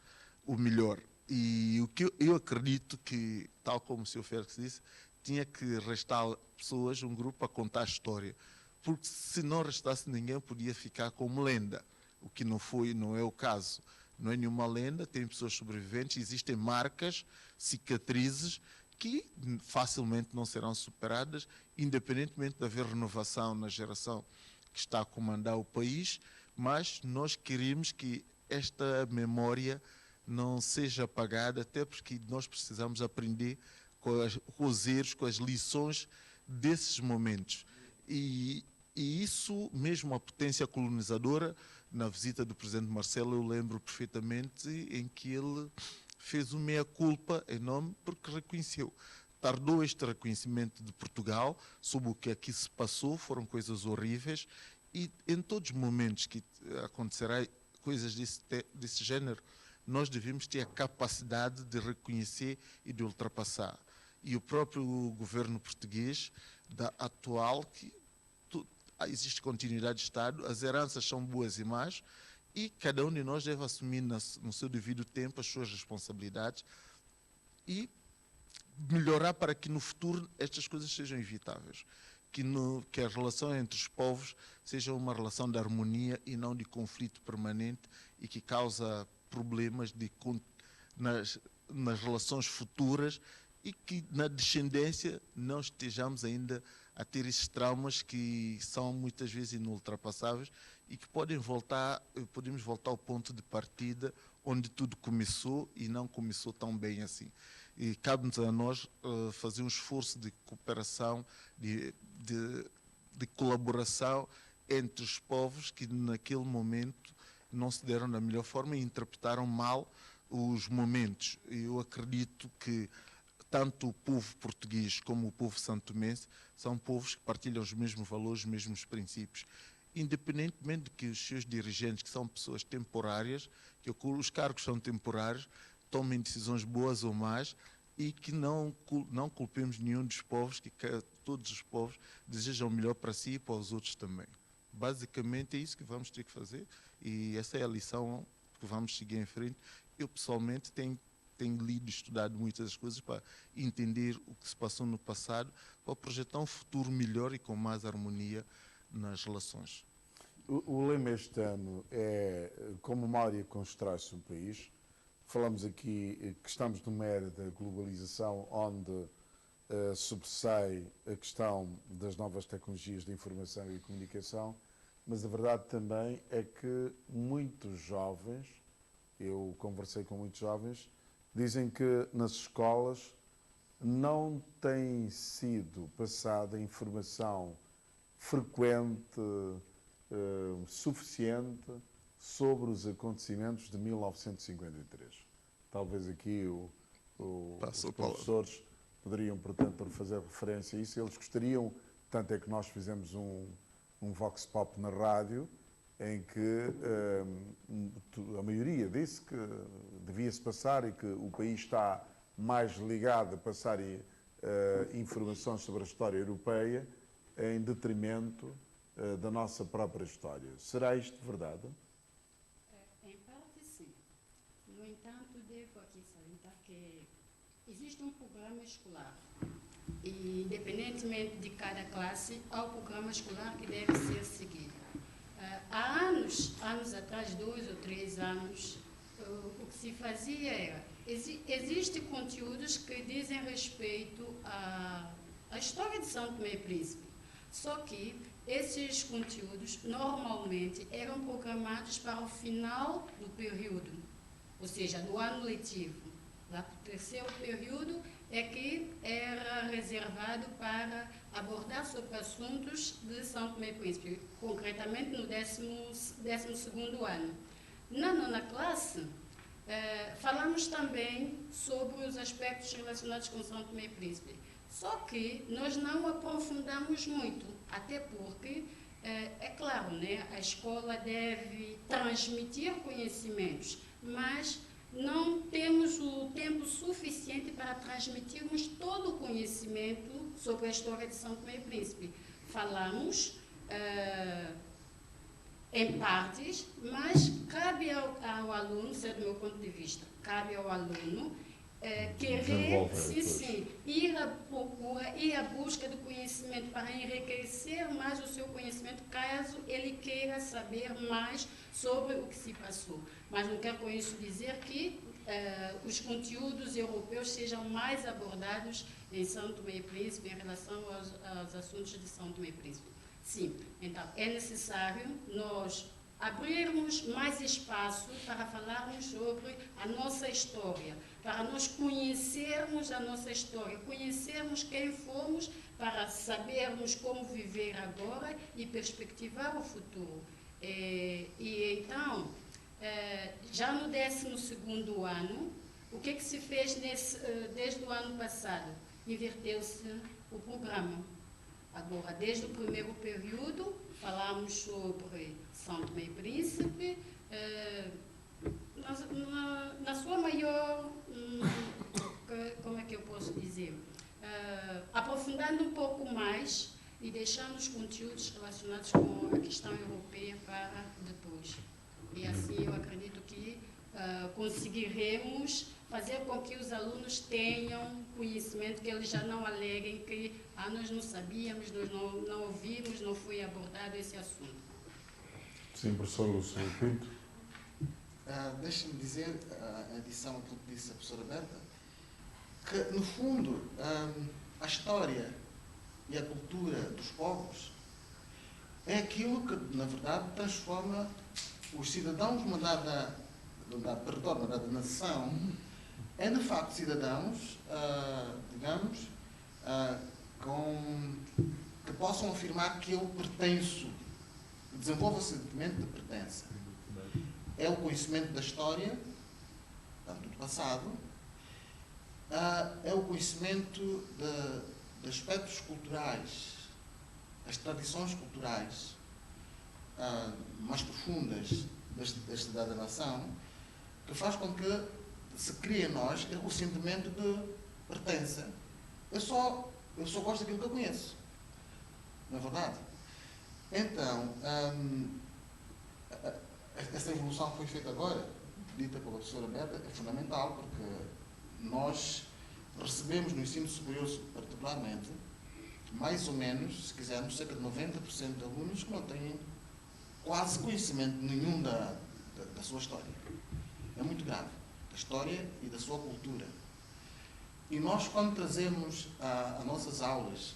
B: o melhor. E o que eu acredito que, tal como o Sr. Félix disse, tinha que restar pessoas, um grupo, a contar a história. Porque se não restasse ninguém, podia ficar como lenda. O que não é o caso. Não é nenhuma lenda, tem pessoas sobreviventes, existem marcas, cicatrizes que facilmente não serão superadas independentemente de haver renovação na geração que está a comandar o país, mas nós queremos que esta memória não seja apagada, até porque nós precisamos aprender com os erros, com as lições desses momentos. E isso, mesmo a potência colonizadora, na visita do presidente Marcelo, eu lembro perfeitamente em que ele fez uma meia-culpa enorme porque reconheceu. Tardou este reconhecimento de Portugal sobre o que aqui se passou, foram coisas horríveis, e em todos os momentos que acontecerá coisas desse género, nós devemos ter a capacidade de reconhecer e de ultrapassar. E o próprio governo português atual, que existe continuidade de Estado, as heranças são boas e más, e cada um de nós deve assumir no seu devido tempo as suas responsabilidades e melhorar para que no futuro estas coisas sejam evitáveis. Que a relação entre os povos seja uma relação de harmonia e não de conflito permanente e que causa problemas nas relações futuras e que na descendência não estejamos ainda a ter esses traumas que são muitas vezes inultrapassáveis e que podemos voltar ao ponto de partida onde tudo começou e não começou tão bem assim. E cabe-nos a nós fazer um esforço de cooperação, de colaboração entre os povos que naquele momento não se deram da melhor forma e interpretaram mal os momentos. Eu acredito que tanto o povo português como o povo santomense são povos que partilham os mesmos valores, os mesmos princípios. Independentemente de que os seus dirigentes, que são pessoas temporárias, que os cargos são temporários, tomem decisões boas ou más e que não culpemos nenhum dos povos, que todos os povos desejam o melhor para si e para os outros também. Basicamente é isso que vamos ter que fazer e essa é a lição que vamos seguir em frente. Eu pessoalmente tenho lido e estudado muitas coisas para entender o que se passou no passado, para projetar um futuro melhor e com mais harmonia nas relações.
A: O lema este ano é "Com memória constrói-se um país". Falamos aqui que estamos numa era da globalização onde sobressai a questão das novas tecnologias de informação e comunicação, mas a verdade também é que muitos jovens, eu conversei com muitos jovens, dizem que nas escolas não tem sido passada informação frequente, suficiente sobre os acontecimentos de 1953. Talvez aqui os professores poderiam, portanto, fazer referência a isso. Eles gostariam, tanto é que nós fizemos um Vox Pop na rádio, em que a maioria disse que devia-se passar e que o país está mais ligado a passar informações sobre a história europeia em detrimento da nossa própria história. Será isto verdade?
D: Em parte, sim. No entanto, devo aqui salientar que existe um programa escolar e, independentemente de cada classe, há o programa escolar que deve ser seguido. Há anos atrás, 2 ou 3 anos, o que se fazia era, existem conteúdos que dizem respeito à história de São Tomé e Príncipe, só que esses conteúdos normalmente eram programados para o final do período, ou seja, do ano letivo. Lá para o terceiro período é que era reservado para abordar sobre assuntos de São Tomé e Príncipe, concretamente no 12º ano. Na 9ª classe, falamos também sobre os aspectos relacionados com São Tomé e Príncipe, só que nós não aprofundamos muito, até porque, é claro, né, a escola deve transmitir conhecimentos, mas não temos o tempo suficiente para transmitirmos todo o conhecimento sobre a história de São Tomé e Príncipe. Falamos em partes, mas cabe ao aluno, isso é do meu ponto de vista, cabe ao aluno querer, ir à procura, ir à busca do conhecimento para enriquecer mais o seu conhecimento, caso ele queira saber mais sobre o que se passou. Mas não quero com isso dizer que os conteúdos europeus sejam mais abordados em São Tomé e Príncipe em relação aos assuntos de São Tomé e Príncipe. Sim, então é necessário nós abrirmos mais espaço para falarmos sobre a nossa história, para nós conhecermos a nossa história, conhecermos quem fomos, para sabermos como viver agora e perspectivar o futuro. E então, já no 12º ano, o que se fez desde o ano passado? Inverteu-se o programa. Agora, desde o primeiro período, falamos sobre São Tomé e Príncipe, na sua maior, como é que eu posso dizer, aprofundando um pouco mais e deixando os conteúdos relacionados com a questão europeia para depois. E assim eu acredito que conseguiremos fazer com que os alunos tenham conhecimento, que eles já não aleguem que nós não sabíamos, nós não ouvimos, não foi abordado esse assunto.
F: Sim, professor Lúcio Pinto.
C: Deixe-me dizer, a adição àquilo que disse a professora Berta, que, no fundo, a história e a cultura dos povos é aquilo que, na verdade, transforma os cidadãos de uma dada nação em, de facto, cidadãos, digamos, que possam afirmar que eu pertenço, desenvolva o sentimento de pertença. É o conhecimento da história, portanto, do passado, é o conhecimento de aspectos culturais, as tradições culturais mais profundas desta dada nação, que faz com que se crie em nós o sentimento de pertença. Eu só gosto daquilo que eu conheço. Não é verdade? Então, essa evolução que foi feita agora, dita pela professora Berta, é fundamental, porque nós recebemos no ensino superior, particularmente, mais ou menos, se quisermos, cerca de 90% de alunos que não têm quase conhecimento nenhum da sua história. É muito grave, da história e da sua cultura. E nós, quando trazemos a nossas aulas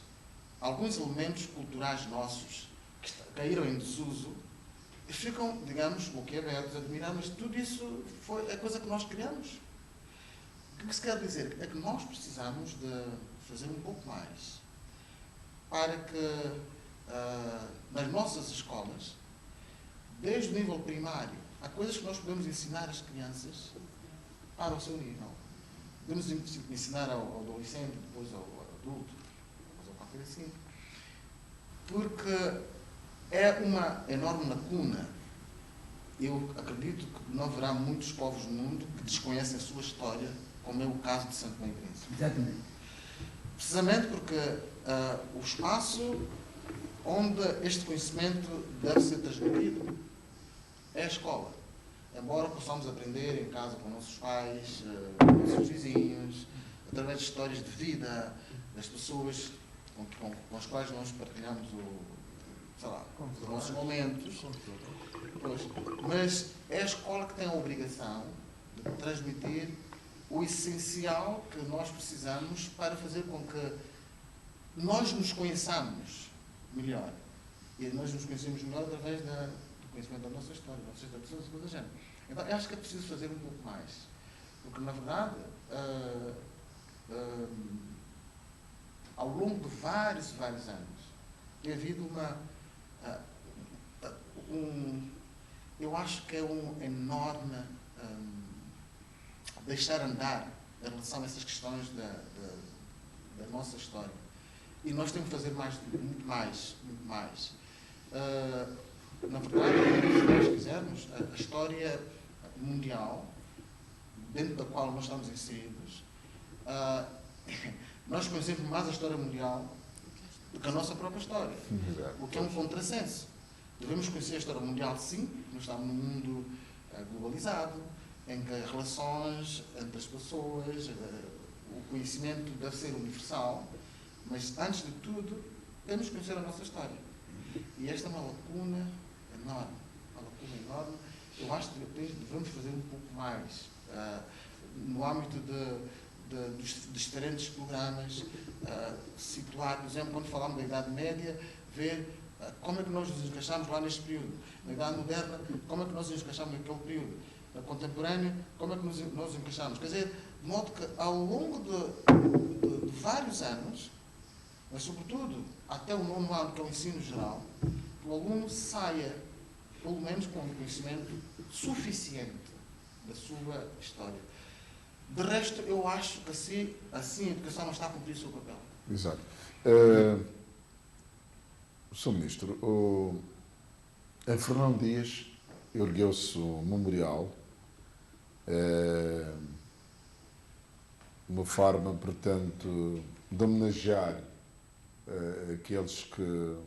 C: alguns elementos culturais nossos que caíram em desuso, ficam, digamos, boquiabertos, admirados, mas tudo isso é coisa que nós criamos. O que se quer dizer? É que nós precisamos de fazer um pouco mais para que nas nossas escolas, desde o nível primário, há coisas que nós podemos ensinar às crianças para o seu nível. Podemos ensinar ao adolescente, depois ao adulto, depois ao qualquer assim. Porque é uma enorme lacuna. Eu acredito que não haverá muitos povos no mundo que desconhecem a sua história, como é o caso de Santo Tomé e Príncipe.
E: Exatamente.
C: Precisamente porque o espaço onde este conhecimento deve ser transmitido é a escola. Embora possamos aprender em casa com nossos pais, com nossos vizinhos, através de histórias de vida das pessoas com as quais nós partilhamos os nossos momentos. Mas é a escola que tem a obrigação de transmitir o essencial que nós precisamos para fazer com que nós nos conheçamos melhor. E nós nos conhecemos melhor através do conhecimento da nossa história, das nossas tradições e coisas do género. Então, eu acho que é preciso fazer um pouco mais. Porque, na verdade, ao longo de vários anos, tem havido eu acho que é um enorme deixar andar em relação a essas questões da nossa história. E nós temos que fazer muito mais. Na verdade, se nós quisermos, a história mundial, dentro da qual nós estamos inseridos, nós conhecemos mais a história mundial do que a nossa própria história, o que é um contrassenso. Devemos conhecer a história mundial, sim, porque nós estamos num mundo globalizado, em que as relações entre as pessoas, o conhecimento deve ser universal, mas, antes de tudo, temos que conhecer a nossa história. E esta é uma lacuna enorme. Eu acho que devemos fazer um pouco mais no âmbito dos diferentes programas, situar, por exemplo, quando falamos da Idade Média, ver como é que nós nos encaixamos lá neste período. Na Idade Moderna, como é que nós nos encaixamos naquele período. Na Contemporânea, como é que nós nos encaixamos. Quer dizer, de modo que ao longo de vários anos, mas sobretudo até o 9º ano, que é o ensino geral, que o aluno saia, pelo menos, com um conhecimento suficiente da sua história. De resto, eu acho que assim a educação não está a cumprir o seu papel.
A: Exato. Sr. Ministro, em Fernão Dias ergueu-se o memorial, uma forma, portanto, de homenagear aqueles que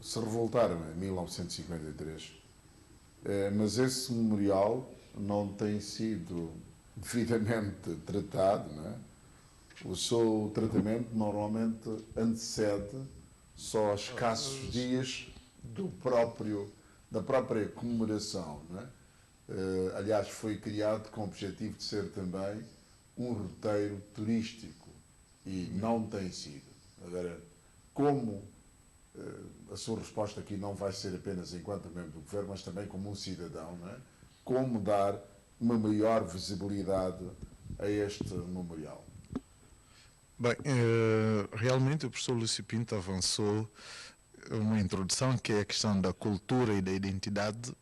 A: se revoltaram em 1953, mas esse memorial não tem sido devidamente tratado, não é? O seu tratamento normalmente antecede só escassos dias da própria comemoração, não é? Aliás, foi criado com o objetivo de ser também um roteiro turístico e não tem sido. Agora, como a sua resposta aqui não vai ser apenas enquanto membro do governo, mas também como um cidadão, não é? Como dar uma maior visibilidade a este memorial?
B: Bem, realmente o professor Lúcio Pinto avançou uma introdução que é a questão da cultura e da identidade.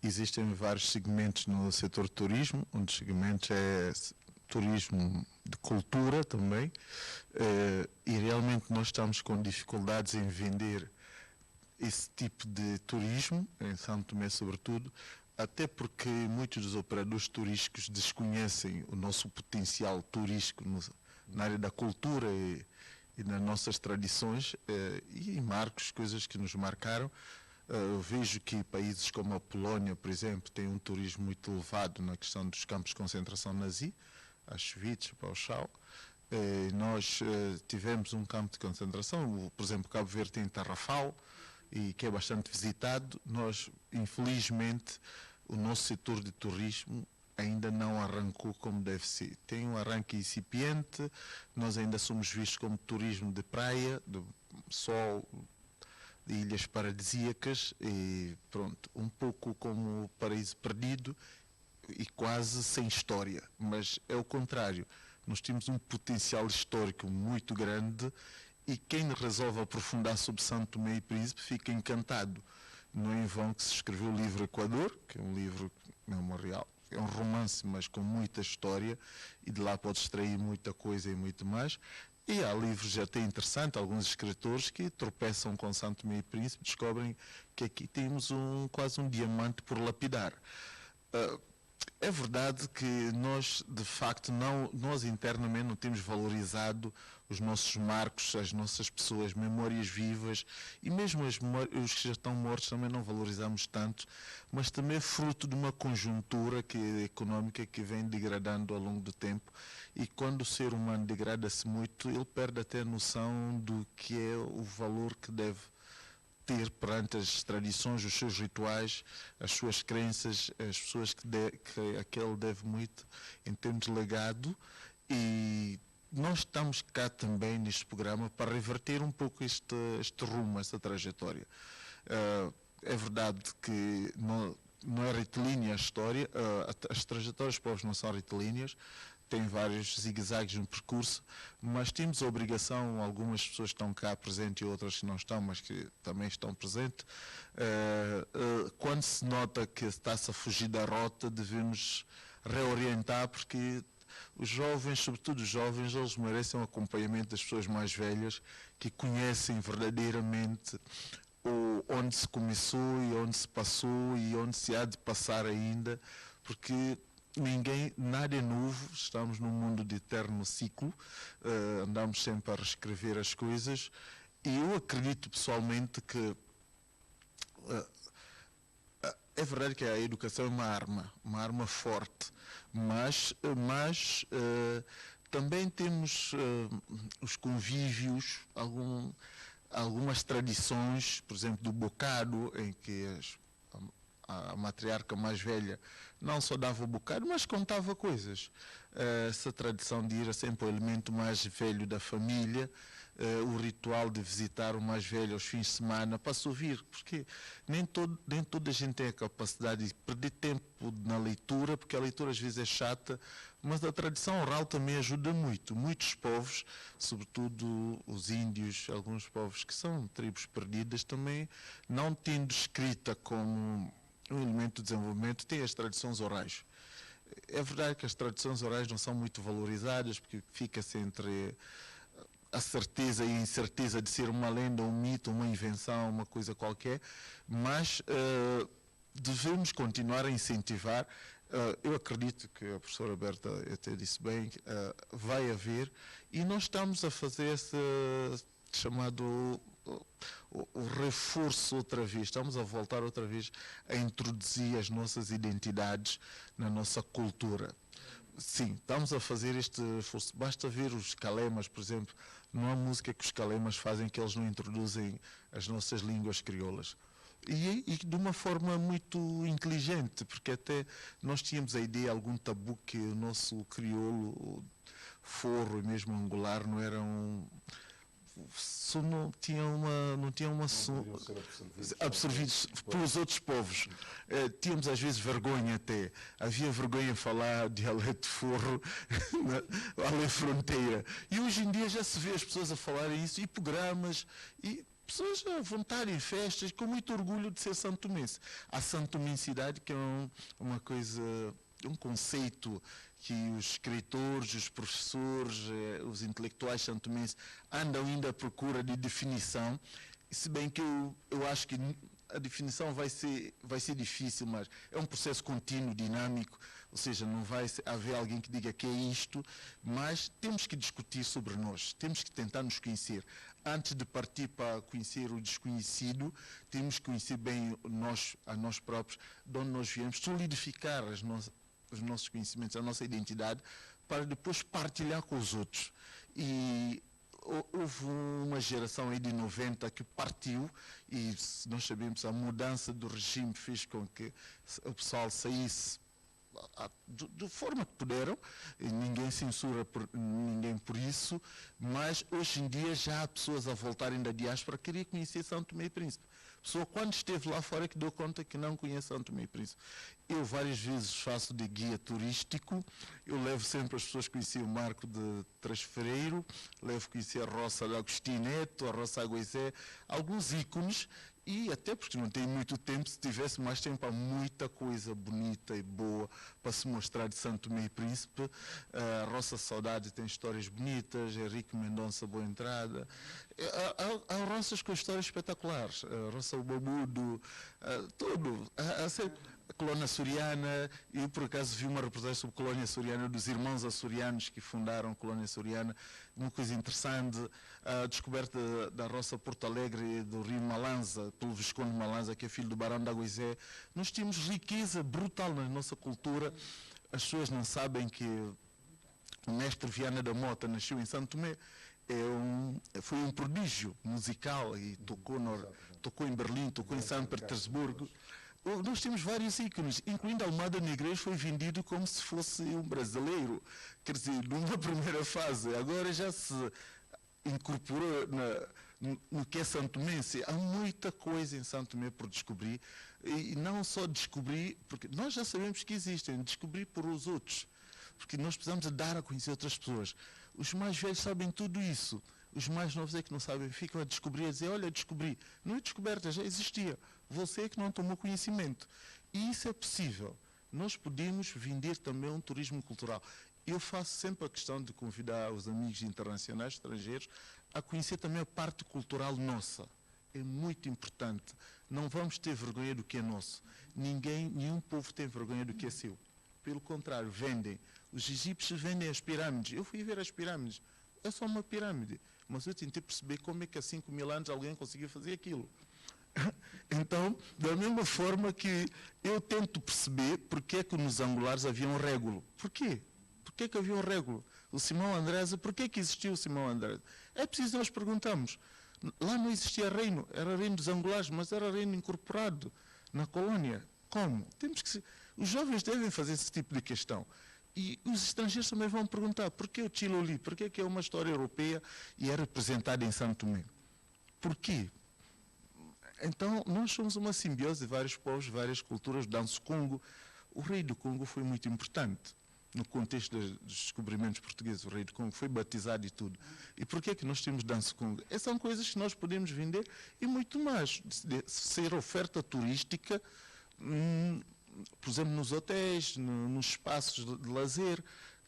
B: Existem vários segmentos no setor turismo, um dos segmentos é turismo de cultura também, e realmente nós estamos com dificuldades em vender esse tipo de turismo, em São Tomé sobretudo, até porque muitos dos operadores turísticos desconhecem o nosso potencial turístico na área da cultura e nas nossas tradições e marcos, coisas que nos marcaram. Eu vejo que países como a Polónia, por exemplo, têm um turismo muito elevado na questão dos campos de concentração nazi, Auschwitz, Pauschau. Nós tivemos um campo de concentração, por exemplo, Cabo Verde tem Tarrafal, e que é bastante visitado. Nós, infelizmente, o nosso setor de turismo ainda não arrancou como deve ser. Tem um arranque incipiente, nós ainda somos vistos como turismo de praia, de sol, de ilhas paradisíacas, e pronto, um pouco como o paraíso perdido e quase sem história. Mas é o contrário, nós temos um potencial histórico muito grande e quem resolve aprofundar sobre Santo Tomé e Príncipe fica encantado. Não é em vão que se escreveu o livro Equador, que é um livro memorial, é um romance, mas com muita história, e de lá pode extrair muita coisa e muito mais. E há livros até interessantes, alguns escritores que tropeçam com Santo Tomé e Príncipe, descobrem que aqui temos quase um diamante por lapidar. É verdade que nós, de facto, nós internamente não temos valorizado os nossos marcos, as nossas pessoas, memórias vivas, e mesmo os que já estão mortos também não valorizamos tanto, mas também é fruto de uma conjuntura económica que vem degradando ao longo do tempo, e quando o ser humano degrada-se muito, ele perde até a noção do que é o valor que deve ter perante as tradições, os seus rituais, as suas crenças, as pessoas que aquele deve muito em termos de legado. E nós estamos cá também neste programa para reverter um pouco este rumo, esta trajetória. É verdade que não é retilínea a história, as trajetórias dos povos não são retilíneas, tem vários zigue-zagues no percurso, mas temos a obrigação, algumas pessoas estão cá presentes e outras que não estão, mas que também estão presentes, quando se nota que está-se a fugir da rota, devemos reorientar, porque os jovens, sobretudo os jovens, eles merecem um acompanhamento das pessoas mais velhas, que conhecem verdadeiramente onde se começou e onde se passou e onde se há de passar ainda, porque nada é novo, estamos num mundo de eterno ciclo, andamos sempre a reescrever as coisas, e eu acredito pessoalmente que é verdade que a educação é uma arma forte, mas também temos os convívios, algumas tradições, por exemplo, do bocado, em que a matriarca mais velha não só dava o bocado, mas contava coisas. Essa tradição de ir sempre ao elemento mais velho da família, o ritual de visitar o mais velho aos fins de semana, para se ouvir, porque nem toda a gente tem a capacidade de perder tempo na leitura, porque a leitura às vezes é chata, mas a tradição oral também ajuda muito. Muitos povos, sobretudo os índios, alguns povos que são tribos perdidas, também não tendo escrita como um elemento de desenvolvimento, têm as tradições orais. É verdade que as tradições orais não são muito valorizadas, porque fica-se entre a certeza e a incerteza de ser uma lenda, um mito, uma invenção, uma coisa qualquer, mas devemos continuar a incentivar. Eu acredito que a professora Berta até disse bem, vai haver, e nós estamos a fazer esse chamado o reforço outra vez, estamos a voltar outra vez a introduzir as nossas identidades na nossa cultura. Sim, estamos a fazer este esforço. Basta ver os calemas, por exemplo, não há música que os calemas fazem que eles não introduzem as nossas línguas crioulas. E de uma forma muito inteligente, porque até nós tínhamos a ideia, algum tabu, que o nosso crioulo, o forro e mesmo angular não eram... não tinham uma absorvidos pelos outros povos. Tínhamos às vezes vergonha até. Havia vergonha em falar dialeto forro além fronteira. E hoje em dia já se vê as pessoas a falarem isso, e programas, e pessoas à vontade em festas, com muito orgulho de ser santomense. A santomensidade, que é uma coisa, um conceito que os escritores, os professores, os intelectuais santomenses andam ainda à procura de definição, se bem que eu acho que a definição vai ser difícil, mas é um processo contínuo, dinâmico, ou seja, não vai haver alguém que diga que é isto, mas temos que discutir sobre nós, temos que tentar nos conhecer. Antes de partir para conhecer o desconhecido, temos que conhecer bem a nós próprios, de onde nós viemos, solidificar os nossos conhecimentos, a nossa identidade, para depois partilhar com os outros. E houve uma geração aí de 90 que partiu, e nós sabemos, a mudança do regime fez com que o pessoal saísse de forma que puderam, ninguém censura ninguém por isso, mas hoje em dia já há pessoas a voltarem da diáspora que queriam conhecer São Tomé e Príncipe. A pessoa, quando esteve lá fora, que deu conta que não conhece São Tomé e Príncipe. Eu várias vezes faço de guia turístico, eu levo sempre as pessoas a conhecer o Marco de Trasfereiro, levo a conhecer a Roça de Agostinho Neto, a Roça Aguizé, alguns ícones, e até porque não tenho muito tempo, se tivesse mais tempo, há muita coisa bonita e boa para se mostrar de São Tomé e Príncipe. A Roça Saudade tem histórias bonitas, Henrique Mendonça, Boa Entrada. Há roças com histórias espetaculares, a Roça Ubamudo, tudo. A colônia açoriana, eu por acaso vi uma reportagem sobre a colônia açoriana, dos irmãos açorianos que fundaram a colônia açoriana, uma coisa interessante, a descoberta da roça Porto Alegre, do rio Malanza, pelo Visconde Malanza, que é filho do Barão da Aguizé. Nós temos riqueza brutal na nossa cultura. As pessoas não sabem que o mestre Viana da Mota nasceu em São Tomé, foi um prodígio musical e tocou em Berlim, tocou em São Petersburgo. Nós temos vários ícones, incluindo Almada Negreiros, foi vendido como se fosse um brasileiro, quer dizer, numa primeira fase. Agora já se incorporou no que é santomense. Há muita coisa em São Tomé por descobrir, e não só descobrir, porque nós já sabemos que existem, descobrir por os outros, porque nós precisamos de dar a conhecer outras pessoas. Os mais velhos sabem tudo isso, os mais novos é que não sabem, ficam a descobrir, a dizer, olha, descobri. Não é descoberta, já existia. Você é que não tomou conhecimento. E isso é possível. Nós podemos vender também um turismo cultural. Eu faço sempre a questão de convidar os amigos internacionais, estrangeiros, a conhecer também a parte cultural nossa. É muito importante. Não vamos ter vergonha do que é nosso. Nenhum povo tem vergonha do que é seu. Pelo contrário, vendem. Os egípcios vendem as pirâmides. Eu fui ver as pirâmides. É só uma pirâmide. Mas eu tentei perceber como é que há 5.000 anos alguém conseguiu fazer aquilo. Então, da mesma forma que eu tento perceber porque é que nos angulares havia um régulo. Por quê? Por que havia um régulo? O Simão Andresa, por que existiu o Simão Andresa? É preciso nós perguntarmos. Lá não existia reino, era reino dos angulares, mas era reino incorporado na colônia. Como? Os jovens devem fazer esse tipo de questão. E os estrangeiros também vão perguntar por que o Chiloli, por que é uma história europeia e é representada em Santo Tomé? Por quê? Então, nós somos uma simbiose de vários povos, várias culturas. Danço Congo. O rei do Congo foi muito importante no contexto dos descobrimentos portugueses. O rei do Congo foi batizado e tudo. E por que nós temos Danço Congo? Essas são coisas que nós podemos vender e muito mais. Ser oferta turística, por exemplo, nos hotéis, nos espaços de lazer,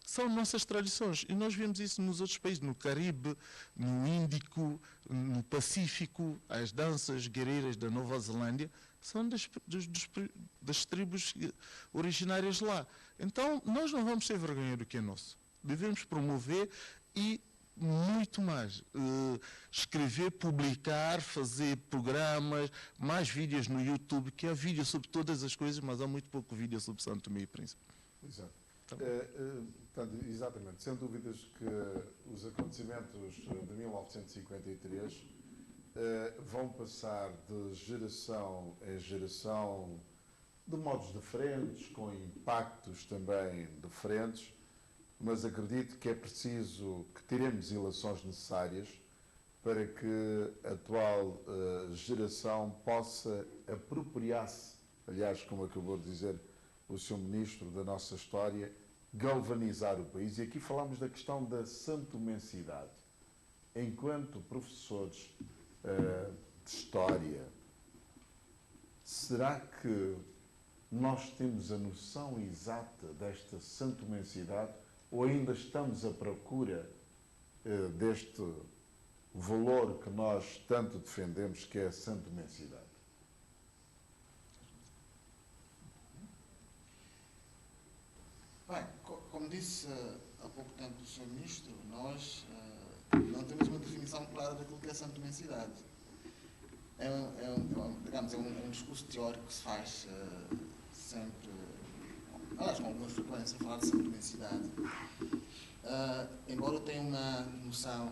B: são nossas tradições. E nós vemos isso nos outros países, no Caribe, no Índico, no Pacífico. As danças guerreiras da Nova Zelândia são das tribos originárias lá. Então, nós não vamos ter vergonha do que é nosso. Devemos promover e muito mais. Escrever, publicar, fazer programas, mais vídeos no YouTube, que há vídeo sobre todas as coisas, mas há muito pouco vídeo sobre Santo Tomé e Príncipe.
A: Exato. Portanto, exatamente, sem dúvidas que os acontecimentos de 1953 vão passar de geração em geração de modos diferentes, com impactos também diferentes, mas acredito que é preciso que tiremos ilações necessárias para que a atual geração possa apropriar-se, aliás, como acabou de dizer o Sr. Ministro, da nossa história, galvanizar o país. E aqui falamos da questão da santomensidade. Enquanto professores de História, será que nós temos a noção exata desta santomensidade ou ainda estamos à procura deste valor que nós tanto defendemos, que é a santomensidade?
C: Bem, como disse há pouco tempo o Sr. Ministro, nós não temos uma definição clara daquilo que é santomensidade. Digamos, é um discurso teórico que se faz sempre, aliás, com alguma frequência, falar de santomensidade. Embora eu tenha uma noção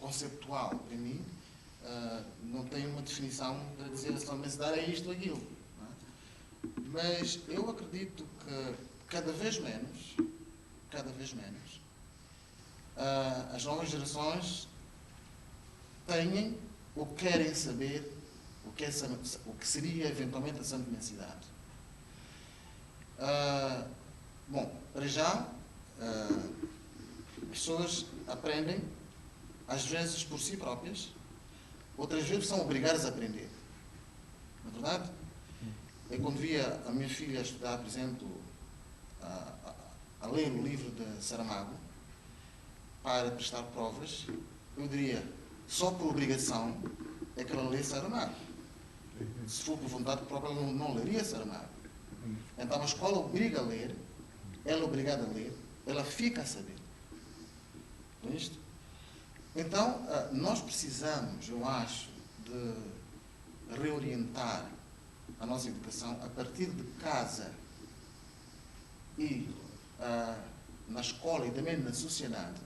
C: conceptual para mim, não tenho uma definição para dizer a santomensidade é isto ou aquilo. Não é? Mas eu acredito que cada vez menos, as novas gerações têm ou querem saber o que seria eventualmente a santomensidade. Bom, para já, as pessoas aprendem, às vezes por si próprias, outras vezes são obrigadas a aprender. Não é verdade? Eu, quando via a minha filha estudar, por exemplo, a ler o livro de Saramago para prestar provas, eu diria, só por obrigação é que ela lê Saramago. Se for por vontade própria, ela não leria Saramago. Então a escola obriga a ler, ela é obrigada a ler, ela fica a saber. Não é isto? Então, nós precisamos, eu acho, de reorientar a nossa educação a partir de casa e na escola e também na sociedade,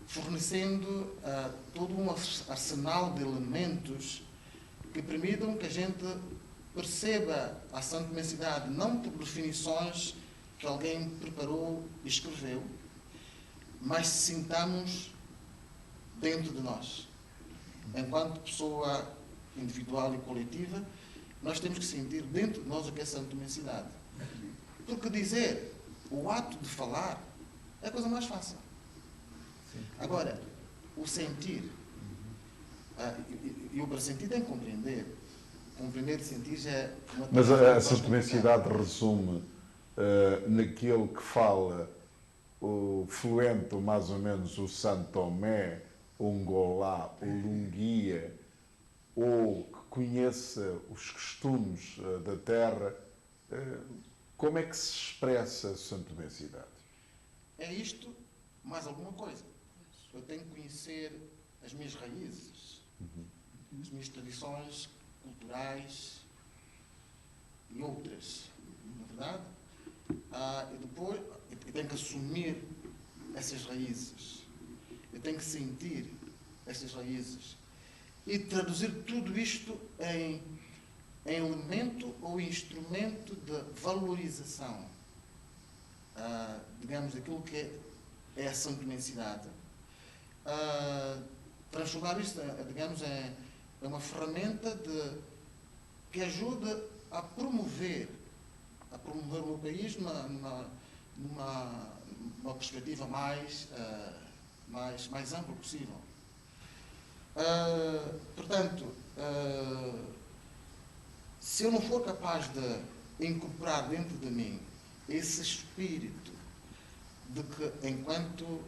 C: fornecendo todo um arsenal de elementos que permitam que a gente perceba a santomensidade não por definições que alguém preparou e escreveu, mas sintamos dentro de nós. Enquanto pessoa individual e coletiva, nós temos que sentir dentro de nós o que é santomensidade. Porque dizer, o ato de falar, é a coisa mais fácil. Agora, o sentir, e o para sentir tem que compreender. Compreender e sentir já é uma
A: Mas
C: tarefa
A: a santomensidade resume naquele que fala o fluente, mais ou menos, o Santomé, o Ngolá, o Lunguia, ou que conheça os costumes da terra. Como é que se expressa a santomensidade?
C: É isto, mais alguma coisa. Eu tenho que conhecer as minhas raízes, as minhas tradições culturais e outras, não é verdade? E depois, eu tenho que assumir essas raízes. Eu tenho que sentir essas raízes. E traduzir tudo isto em é elemento ou instrumento de valorização, digamos, daquilo que é a santomensidade, transformar isto, digamos, em uma ferramenta que ajuda a promover o meu país numa perspectiva mais ampla possível. Portanto, se eu não for capaz de incorporar dentro de mim esse espírito de que, enquanto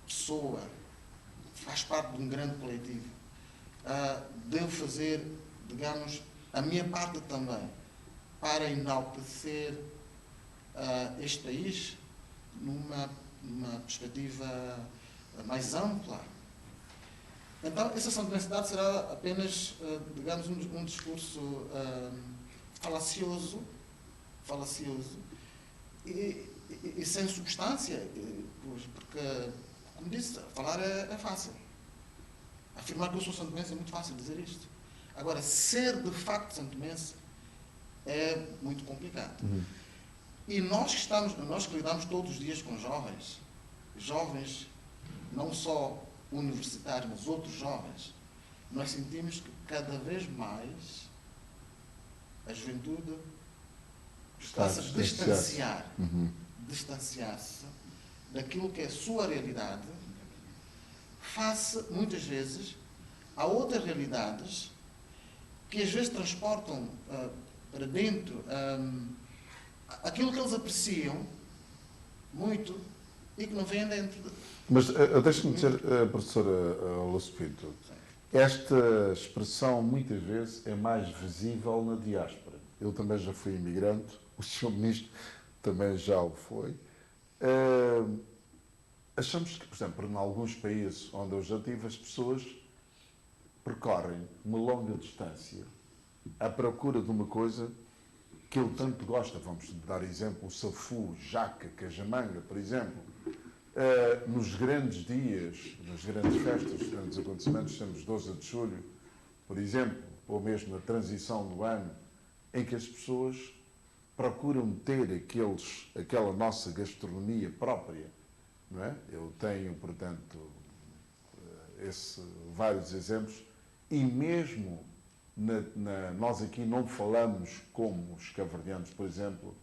C: pessoa, faz parte de um grande coletivo, devo fazer, digamos, a minha parte também para enaltecer este país numa perspectiva mais ampla. Então, essa santomensidade será apenas, digamos, um discurso falacioso e sem substância, porque, como disse, falar é fácil. Afirmar que eu sou santomense é muito fácil dizer isto. Agora, ser de facto santomense é muito complicado. E nós que lidamos todos os dias com jovens não só universitários, mas outros jovens, nós sentimos que cada vez mais a juventude está a se distanciar-se daquilo que é a sua realidade, face, muitas vezes, a outras realidades que às vezes transportam para dentro aquilo que eles apreciam muito e que não vem dentro de...
A: Mas deixe-me dizer, professora Lúcio Pinto, esta expressão muitas vezes é mais visível na diáspora. Eu também já fui imigrante, o Sr. Ministro também já o foi. Achamos que, por exemplo, em alguns países onde eu já estive, as pessoas percorrem uma longa distância à procura de uma coisa que ele tanto gosta. Vamos dar exemplo, o safu, jaca, cajamanga, por exemplo. Nos grandes dias, nas grandes festas, nos grandes acontecimentos, temos 12 de julho, por exemplo, ou mesmo na transição do ano, em que as pessoas procuram ter aquela nossa gastronomia própria, não é? Eu tenho, portanto, vários exemplos, e mesmo nós aqui não falamos como os cabo-verdianos, por exemplo,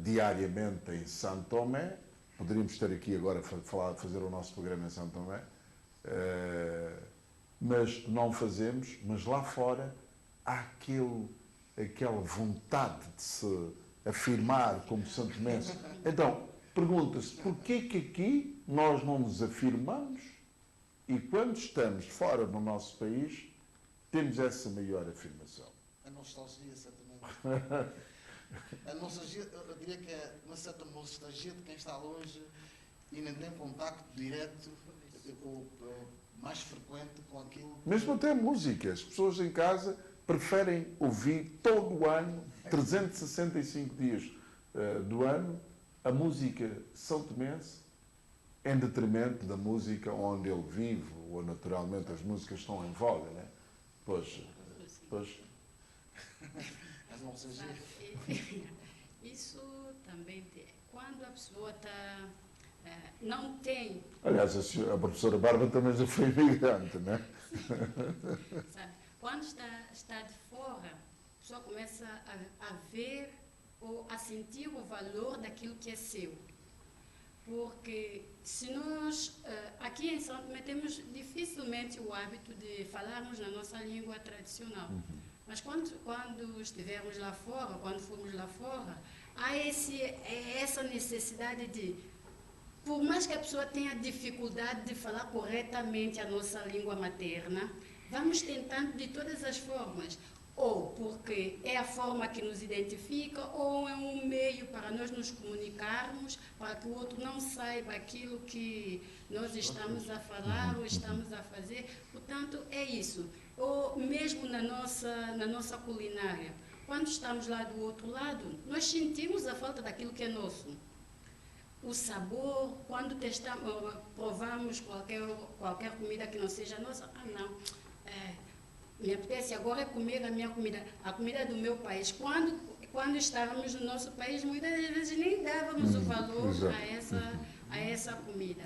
A: diariamente em São Tomé. Poderíamos estar aqui agora a fazer o nosso programa em São Tomé, mas não fazemos. Mas lá fora há aquela vontade de se afirmar como santomense. Então, pergunta-se, porquê que aqui nós não nos afirmamos e quando estamos fora do nosso país temos essa maior afirmação?
C: A nostalgia, certamente. A nostalgia, eu diria que é uma certa nostalgia de quem está longe e nem tem contacto direto ou mais frequente com aquilo.
A: Mesmo até música. As pessoas em casa preferem ouvir todo o ano, 365 dias do ano, a música santomense em detrimento da música onde ele vive, ou naturalmente as músicas estão em voga, né? Pois.
D: Isso também quando a pessoa não tem...
A: Aliás, a professora Bárbara também já foi imigrante, não é?
D: Sabe? Quando está de fora, a pessoa começa a ver ou a sentir o valor daquilo que é seu. Porque se nós, aqui em São Tomé, temos dificilmente o hábito de falarmos na nossa língua tradicional. Mas quando estivermos lá fora, quando formos lá fora, há essa necessidade de, por mais que a pessoa tenha dificuldade de falar corretamente a nossa língua materna, vamos tentando de todas as formas, ou porque é a forma que nos identifica, ou é um meio para nós nos comunicarmos, para que o outro não saiba aquilo que nós estamos a falar ou estamos a fazer. Portanto, é isso. Ou mesmo na nossa culinária. Quando estamos lá do outro lado, nós sentimos a falta daquilo que é nosso. O sabor, quando provamos qualquer comida que não seja nossa, me apetece agora comer a minha comida, a comida do meu país. Quando estávamos no nosso país, muitas vezes nem dávamos o valor
A: exato.
D: a essa comida.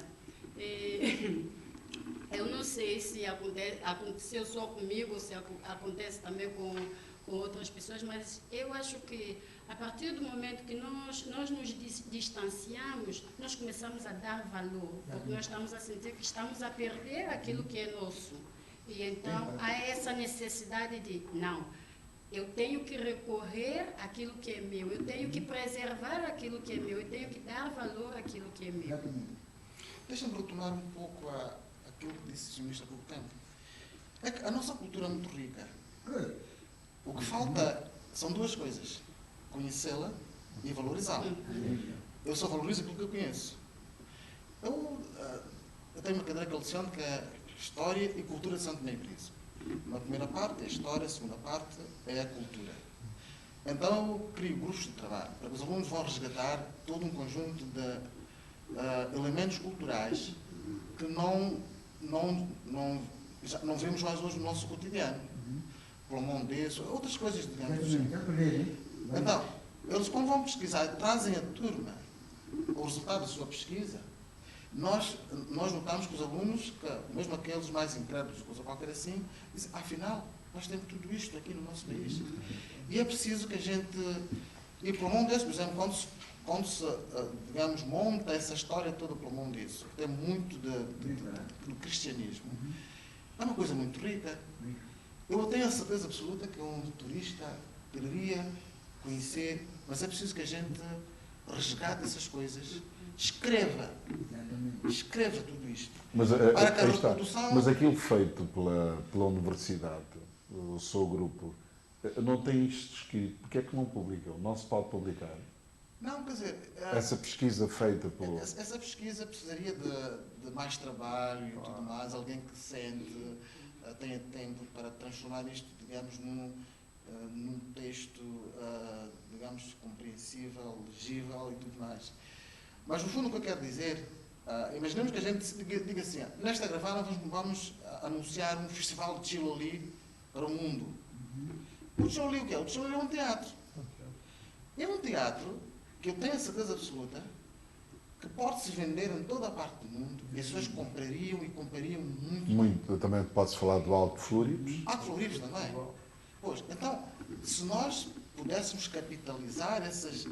D: Eu não sei se aconteceu só comigo, ou se acontece também com outras pessoas, mas eu acho que a partir do momento que nós nos distanciamos, nós começamos a dar valor, porque nós estamos a sentir que estamos a perder aquilo que é nosso. E então há essa necessidade de, não, eu tenho que recorrer àquilo que é meu, eu tenho que preservar aquilo que é meu, eu tenho que dar valor àquilo que é meu.
C: Deixa-me retomar um pouco aquilo que disse o Sr. Ministro há pouco tempo. É que a nossa cultura é muito rica. O que falta são duas coisas: conhecê-la e valorizá-la. Eu só valorizo aquilo que eu conheço. Eu tenho uma cadeira que eu leciono, que é História e Cultura de Santo Tomé e Príncipe. Na primeira parte é a História, a segunda parte é a Cultura. Então eu crio grupos de trabalho para que os alunos vão resgatar todo um conjunto de elementos culturais que não vemos mais hoje no nosso cotidiano. Plomondense, outras coisas, digamos assim. Então, eles quando vão pesquisar e trazem à turma o resultado da sua pesquisa, nós notamos que os alunos, mesmo aqueles mais incrédulos, coisa qualquer assim, dizem, afinal, nós temos tudo isto aqui no nosso país. E é preciso que a gente... E Plomondense, por exemplo, quando se, digamos, monta essa história toda Plomondense, que tem muito do cristianismo, é uma coisa muito rica. Eu tenho a certeza absoluta que um turista deveria conhecer, mas é preciso que a gente resgate essas coisas, escreva tudo isto.
A: Mas,
C: para que a
A: aí está.
C: reprodução...
A: Mas aquilo feito pela universidade, o seu grupo, não tem isto escrito. Porquê é que não publicam? Não se pode publicar?
C: Não, quer dizer...
A: Essa pesquisa feita pelo...
C: Essa pesquisa precisaria de mais trabalho e tudo mais, alguém que sente, tenha tempo para transformar isto, digamos, num texto, digamos, compreensível, legível e tudo mais. Mas, no fundo, o que eu quero dizer, imaginemos que a gente diga assim, nesta gravada vamos anunciar um festival de Chiloli para o mundo. O Chiloli o quê? O Chiloli é um teatro. É um teatro que eu tenho a certeza absoluta que pode-se vender em toda a parte do mundo e as pessoas comprariam e comprariam muito.
A: Muito. Também pode-se falar do Alto Flúrios.
C: Há Floribes também. Pois, então, se nós pudéssemos capitalizar essas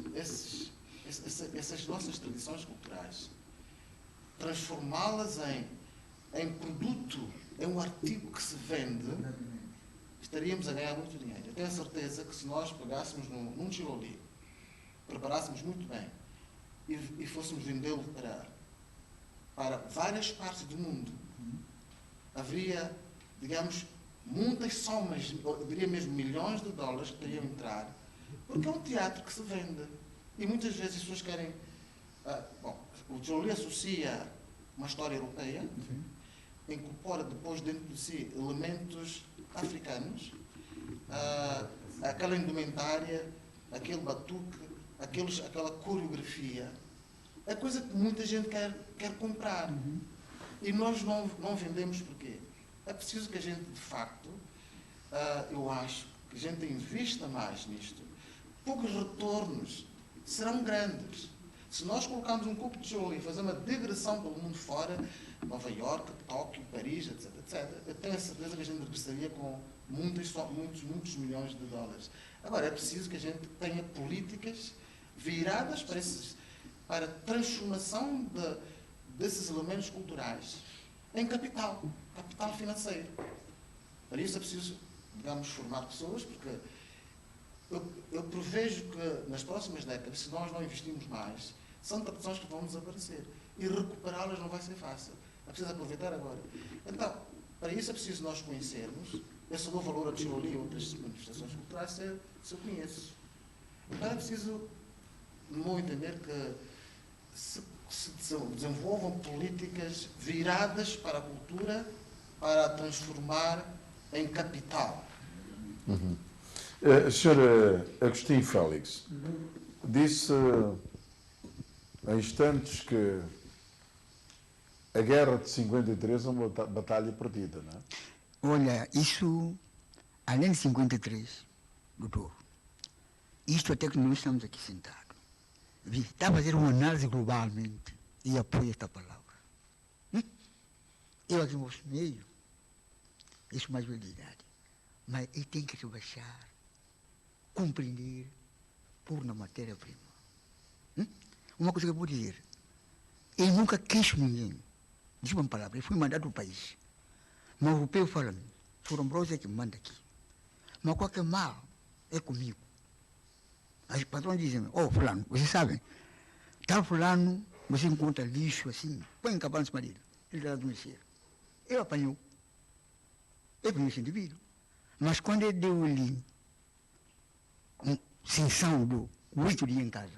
C: nossas tradições culturais, transformá-las em produto, em um artigo que se vende, estaríamos a ganhar muito dinheiro. Eu tenho a certeza que se nós pegássemos num Chiloli, preparássemos muito bem e fôssemos vendê-lo para várias partes do mundo, haveria, digamos, muitas somas, eu diria mesmo milhões de dólares que teriam a entrar, porque é um teatro que se vende. E muitas vezes as pessoas querem... o Chiloli associa uma história europeia, incorpora depois dentro de si elementos africanos, aquela indumentária, aquele batuque, aquela coreografia, é coisa que muita gente quer comprar. E nós não vendemos porquê? É preciso que a gente, de facto, eu acho, que a gente invista mais nisto, porque os retornos serão grandes. Se nós colocarmos um copo de Chiloli e fazer uma digressão pelo mundo fora, Nova Iorque, Tóquio, Paris, etc., etc., eu tenho a certeza que a gente regressaria com muitos milhões de dólares. Agora, é preciso que a gente tenha políticas viradas para a transformação desses elementos culturais em capital financeiro. Para isso é preciso, digamos, formar pessoas, porque eu prevejo que nas próximas décadas, se nós não investirmos mais, são tradições que vão desaparecer. E recuperá-las não vai ser fácil. É preciso aproveitar agora. Então, para isso é preciso nós conhecermos. Eu só dou valor a Chiloli e outras manifestações culturais se eu conheço. Então é preciso, no meu entender, que se desenvolvam políticas viradas para a cultura, para a transformar em capital.
A: Sr. Agostinho Félix, disse há instantes que a guerra de 53 é uma batalha perdida, não é?
E: Olha, isso além de 53, doutor, isto até que nós estamos aqui sentados, está a fazer uma análise globalmente e apoia esta palavra. Eu aqui no vosso meio, isso mais velho de idade, mas ele tem que rebaixar, compreender, pôr na matéria-prima. Uma coisa que eu vou dizer, ele nunca queixo ninguém, diz uma palavra, ele foi mandado do país, mas o europeu fala-me, Sr. Ambrosio é que me manda aqui, mas qualquer mal é comigo. As patrões dizem, fulano, vocês sabem, tal fulano, você encontra lixo assim, põe em cavalo em cima dele, ele está do mexer. Ele apanhou esse indivíduo. Mas quando ele deu ali sessão do 8 dias em casa,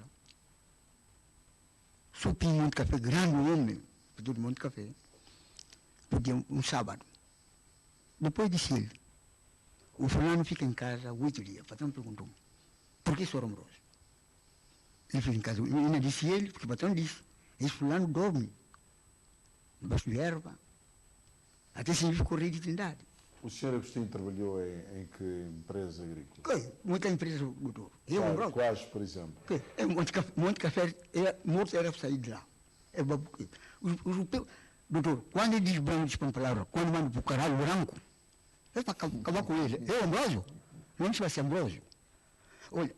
E: supi um monte de café, grande homem, pediu um monte de café, podia um sábado. Depois disse ele, o fulano fica em casa 8 dias. O patrão perguntou, por que, Sr. Ambrosio? Ele fica em casa. E ainda disse ele, porque o patrão disse, esse fulano dorme debaixo de erva, até se ele ficou rei de Trindade.
A: O senhor Agostinho trabalhou em que empresa agrícola?
E: Muita empresa, doutor.
A: Quais, por exemplo?
E: É um monte de café, morto era para sair de lá. É babuque. Os europeus, doutor, quando ele diz branco, diz uma palavra, quando manda para o caralho branco, é para acabar com ele. É Ambrosio? Não se vai ser Ambrosio. Olha,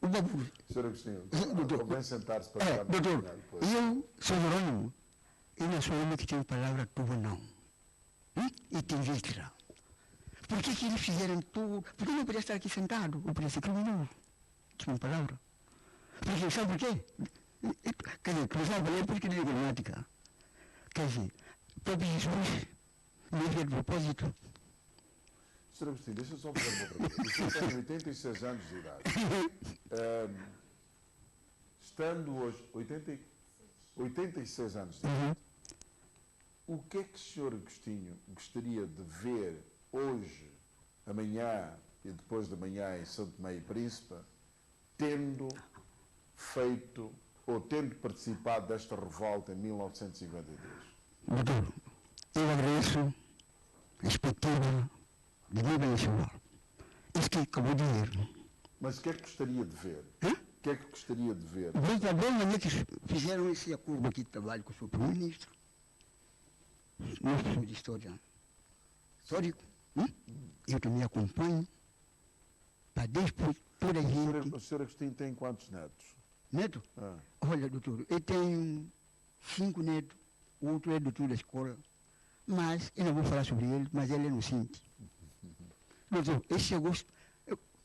E: o babu.
A: Senhor Agostinho, convém sentar-se para ficar
E: doutor, eu sou Jerônimo, eu não sou homem que tem palavra tua, não. E tem letra. Por que eles fizeram tudo? Por que eu não podia estar aqui sentado? Eu podia ser criminoso. Diz uma palavra. Porque sabe por quê? Quer dizer, começar a valer porque não é gramática. Quer dizer, próprio Jesus me fez de propósito.
A: Sr. Agostinho, deixa eu só fazer uma pergunta. O senhor tem 86 anos de idade. Estando hoje 86 anos de idade, o que é que o Sr. Agostinho gostaria de ver hoje, amanhã e depois de amanhã em São Tomé e Príncipe, tendo feito ou tendo participado desta revolta em 1953?
E: Doutor, eu agradeço a expectativa de nível nacional. Isso que acabou de dizer.
A: Mas o que é que gostaria de ver? O que é que gostaria de ver?
E: Veja bem que fizeram esse acordo aqui de trabalho com o Sr. Primeiro-Ministro. Nós professor de história histórico, eu também acompanho, para depois toda a gente...
A: O Sr. Agostinho tem quantos netos?
E: Neto? Olha, doutor, eu tenho 5 netos, o outro é doutor da escola, mas eu não vou falar sobre ele, mas ele é inocente. Doutor, esse chegou,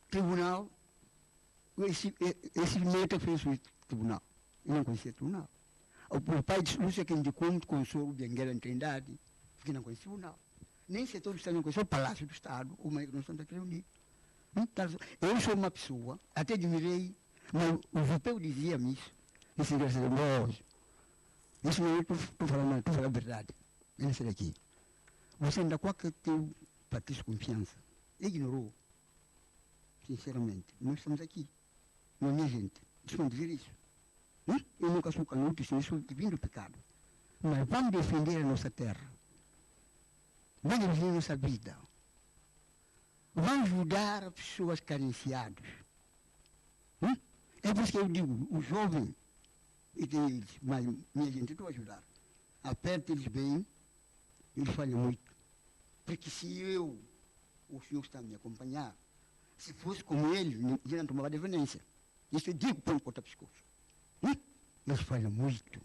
E: tribunal, esse neto fez o tribunal, eu não conhecia o tribunal. O pai de Lúcia que indicou com o senhor Benguela em Trindade, porque não conhecia o tribunal. Nem setor do Estado não conhecia o Palácio do Estado, o que nós estamos aqui reunidos. Eu sou uma pessoa, até admirei, mas o europeu dizia-me isso. Esse engraçado, isso não é estou falando, estou falando a verdade. Ele sai daqui. Você ainda qualquer teu patrício confiança. Ignorou. Sinceramente, nós estamos aqui. Não é minha gente. Deixa eu dizer isso. Eu nunca sou canuto, isso é vindo do pecado. Mas vamos defender a nossa terra. Vamos defender a nossa vida. Vamos ajudar as pessoas carenciadas. É por isso que eu digo, o jovem, e tem eles, mas minha gente, eu estou a ajudar. Aperta eles bem, eles falham muito. Porque se eu, o senhor está a me acompanhar, se fosse como ele, já não tomava devenência. Isso eu digo para um corta-pescoço. Eles falam muito.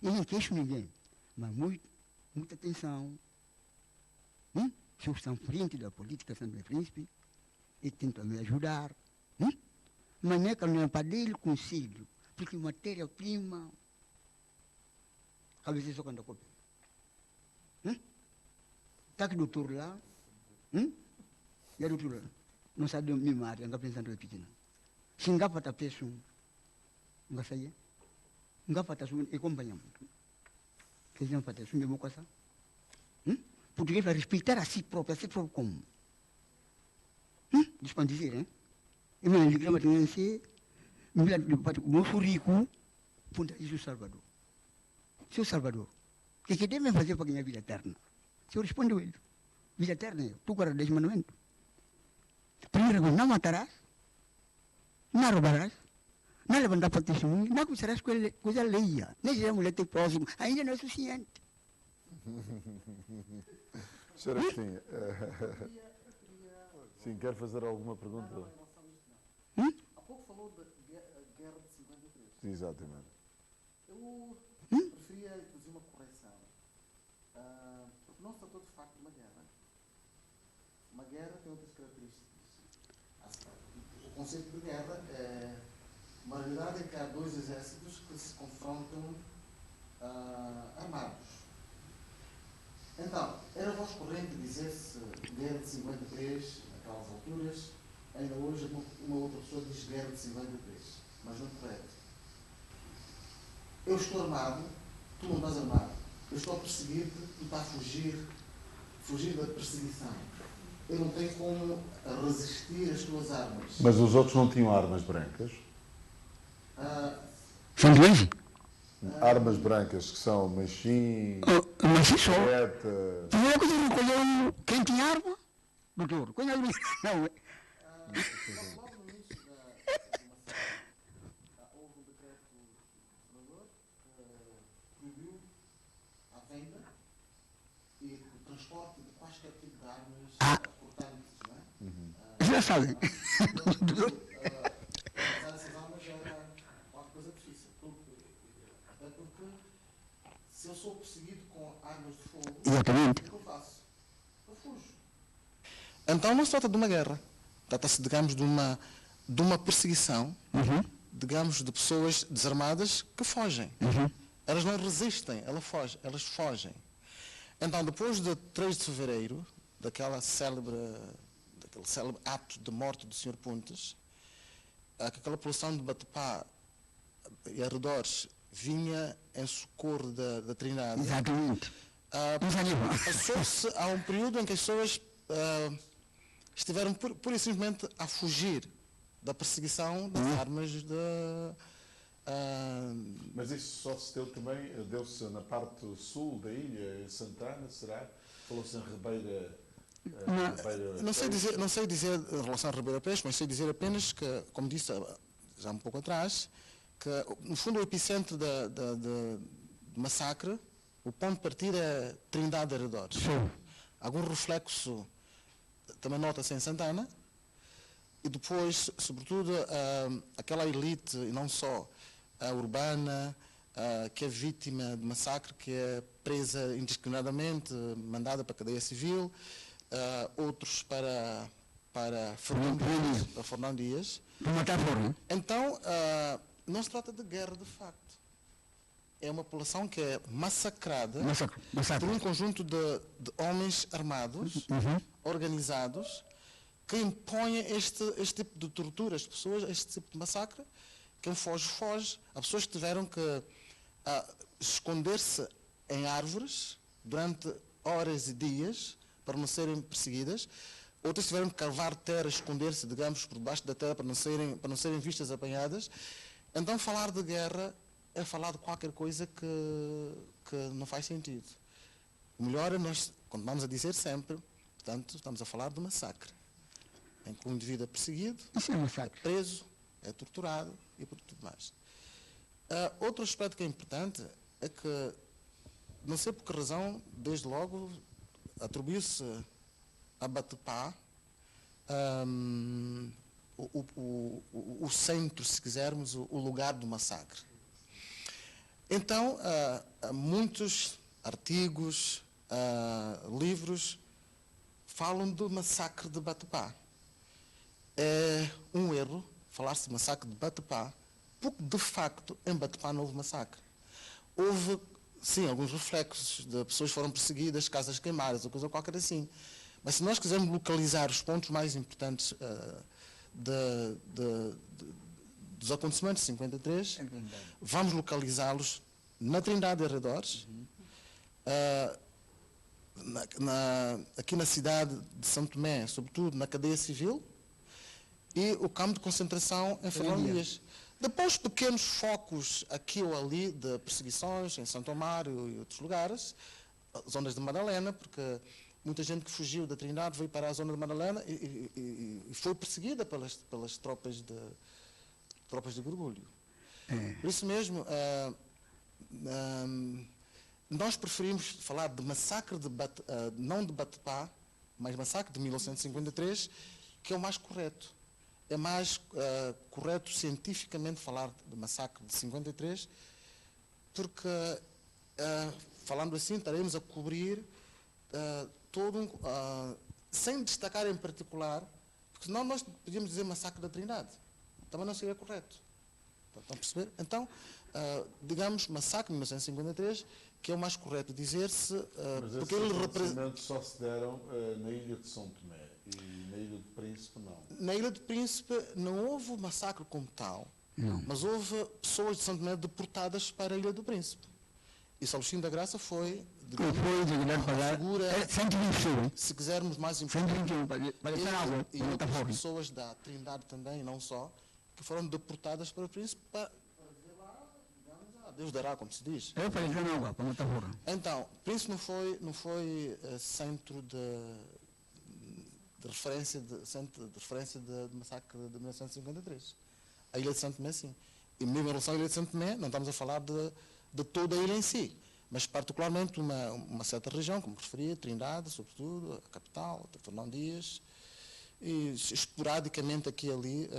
E: Eu não queixo ninguém, mas muita atenção. Se eu estou à frente da política São Tomé e Príncipe, e tento me ajudar. Mas não é que eu não para dele consigo, porque matéria-prima, a vezes só quando eu copio. Está aqui o doutor lá, e a doutora não sabe de minha área, não pensando em pequena. Se engapa a pessoa, não sei, engapa a pessoa e acompanhamos. Que não faz isso, mesmo coisa. Português vai respeitar a si próprio como. Diz para dizer, hein? E me ligava de ser, me fui rico, punta isso Salvador. Seu Salvador, o que devem fazer para ganhar vida eterna? O senhor respondeu ele, vida eterna, tu guarda 10 mandamentos. Primeira coisa, não matarás, não roubarás, não levantar para testemunho, não começarás coisa alheia. Nem será mulher teu próximo, ainda não é suficiente.
A: Sr. Agostinho, sim, quer fazer alguma pergunta?
C: Há pouco falou da guerra de 53.
A: Exatamente.
C: Eu preferia introduzir uma correção. Porque não se tratou de facto de uma guerra. Uma guerra tem outras características. O conceito de guerra é uma realidade em que há dois exércitos que se confrontam armados. Então, era voz corrente dizer-se guerra de 53, naquelas alturas, ainda hoje uma outra pessoa diz guerra de 53, mas não é correto. Eu estou armado, tu não estás armado. Eu estou a perseguir-te, tu estás a fugir da perseguição. Eu não tenho como resistir às tuas armas.
A: Mas os outros não tinham armas brancas?
E: São dois?
A: Armas brancas que são machim,
E: Mas só.
A: reta...
E: Primeira coisa que recolheu quem tinha arma, doutor. Quando ele não,
C: Logo no início do massacre, houve um decreto do governador que proibiu a venda e o transporte de quaisquer tipo de armas cortantes, não é?
E: já sabem.
C: Usar essas armas era uma coisa difícil. Até porque se eu sou perseguido com armas de fogo,
E: Exatamente.
C: o que eu faço? Eu fujo. Então não se trata de uma guerra. Trata-se, digamos, de uma perseguição, digamos, de pessoas desarmadas que fogem. Elas não resistem, elas fogem. Então, depois de 3 de fevereiro, daquele célebre ato de morte do Sr. Pontes, aquela população de Batupá e arredores vinha em socorro da Trindade.
E: Exatamente.
C: Passou-se a um período em que as pessoas estiveram pura e simplesmente a fugir da perseguição das armas de...
A: Mas isso só se deu também, deu-se na parte sul da ilha, em Santana, será? Falou-se em Ribeira...
C: Não sei dizer em relação a Ribeira Peixe, mas sei dizer apenas que, como disse já um pouco atrás, que no fundo o epicentro do massacre, o ponto de partida é Trindade de arredores. Algum reflexo também nota-se em Santana, e depois, sobretudo, aquela elite, e não só a urbana, que é vítima de massacre, que é presa indiscriminadamente, mandada para a cadeia civil, outros para Fernão Dias. Então, não se trata de guerra de facto. É uma população que é massacrada por um conjunto de homens armados, organizados, que impõem este tipo de tortura às pessoas, este tipo de massacre. Quem foge, foge. Há pessoas que tiveram que esconder-se em árvores durante horas e dias para não serem perseguidas. Outras tiveram que cavar terra, esconder-se, digamos, por debaixo da terra para não serem vistas, apanhadas. Então, falar de guerra é falar de qualquer coisa que não faz sentido. O melhor é nós continuamos a dizer sempre, portanto, estamos a falar de massacre, em que um indivíduo é perseguido, é preso, é torturado e por tudo mais. Outro aspecto que é importante é que, não sei por que razão, desde logo, atribuiu-se a Batupá o centro, se quisermos, o lugar do massacre. Então, muitos artigos, livros, falam do massacre de Batupá. É um erro falar-se de massacre de Batupá, porque, de facto, em Batupá não houve massacre. Houve, sim, alguns reflexos de pessoas que foram perseguidas, casas queimadas, ou coisa qualquer assim. Mas se nós quisermos localizar os pontos mais importantes dos acontecimentos de 53, vamos localizá-los na Trindade de arredores, aqui na cidade de São Tomé, sobretudo na cadeia civil, e o campo de concentração em Fernão Dias. Depois, pequenos focos aqui ou ali de perseguições em Santo Amaro e outros lugares, zonas de Madalena, porque muita gente que fugiu da Trindade veio para a zona de Madalena e foi perseguida pelas tropas de Gorgulho. Por isso mesmo, nós preferimos falar de massacre não de Batepá, mas massacre de 1953, que é o mais correto. É mais correto cientificamente falar de massacre de 53, porque, falando assim, estaremos a cobrir sem destacar em particular, porque senão nós podíamos dizer massacre da Trindade. Também não seria correto. Estão a perceber? Então, digamos, massacre de 1953, que é o mais correto dizer-se,
A: Mas
C: porque
A: esses
C: ele representa...
A: acontecimentos só se deram na Ilha de São Tomé e na Ilha do Príncipe não.
C: Na Ilha do Príncipe não houve massacre como tal, mas houve pessoas de São Tomé deportadas para a Ilha do Príncipe. E Celestino da Graça foi, digamos,
E: Foi declarado para
C: figura,
E: 120 pessoas.
C: se quisermos mais importante,
E: 121, para estar água,
C: e
E: não está
C: outras
E: fora.
C: pessoas da Trindade também, não só, que foram deportadas para o Príncipe para dizer lá, digamos, Deus dará, como se diz.
E: Eu falei na água, para não estar fora.
C: Então, o Príncipe não foi centro de referência de massacre de 1953. A Ilha de Santo Tomé, sim. E mesmo em relação à Ilha de Santo Tomé, não estamos a falar de toda a ilha em si, mas particularmente uma certa região, como referia, Trindade, sobretudo, a capital, Fernão Dias, e esporadicamente aqui e ali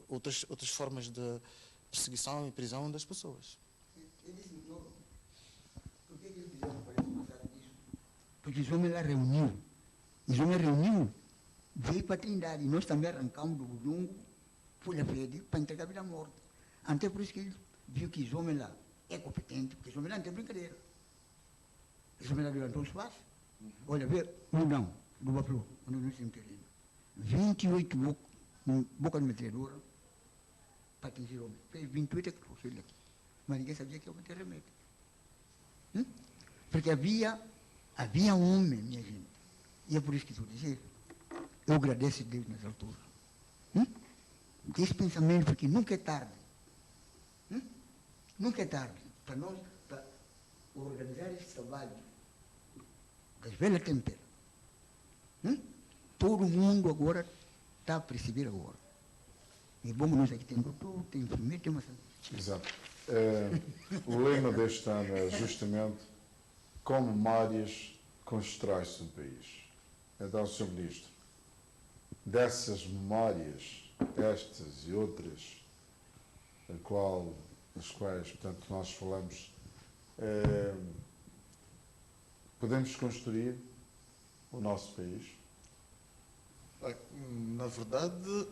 C: outras formas de perseguição e prisão das pessoas.
E: Por que eles fizeram para esse massacre disso? Porque os homens lá reuniu. Os homens reuniu, veio para a Trindade, e nós também arrancamos do Bulungo folha verde para entregar a vida à morte. Até por isso que ele viu que os homens lá é competente, porque os homens lá não tem brincadeira. Os homens lá levantou o espaço. Olha, vê, não, do Baplu, onde nós temos terreno. 28 bocas de metralhadora para atingir o homem. Fez 28 que trouxe ele aqui. Mas ninguém sabia que o homem tinha remédio. Porque havia homem, minha gente. E é por isso que estou dizendo, eu agradeço a Deus nessa altura. Esse pensamento, porque nunca é tarde. Nunca é tarde para nós organizar esse trabalho das velhas temperas. Todo mundo agora está a perceber agora. E bom, nós aqui tem doutor, tem enfermeiro, tem uma...
A: Exato. O lema deste ano é justamente com memórias constrói-se o país. Então, Sr. Ministro, dessas memórias, estas e outras, as quais, portanto, nós falamos, podemos construir o nosso país?
B: Na verdade,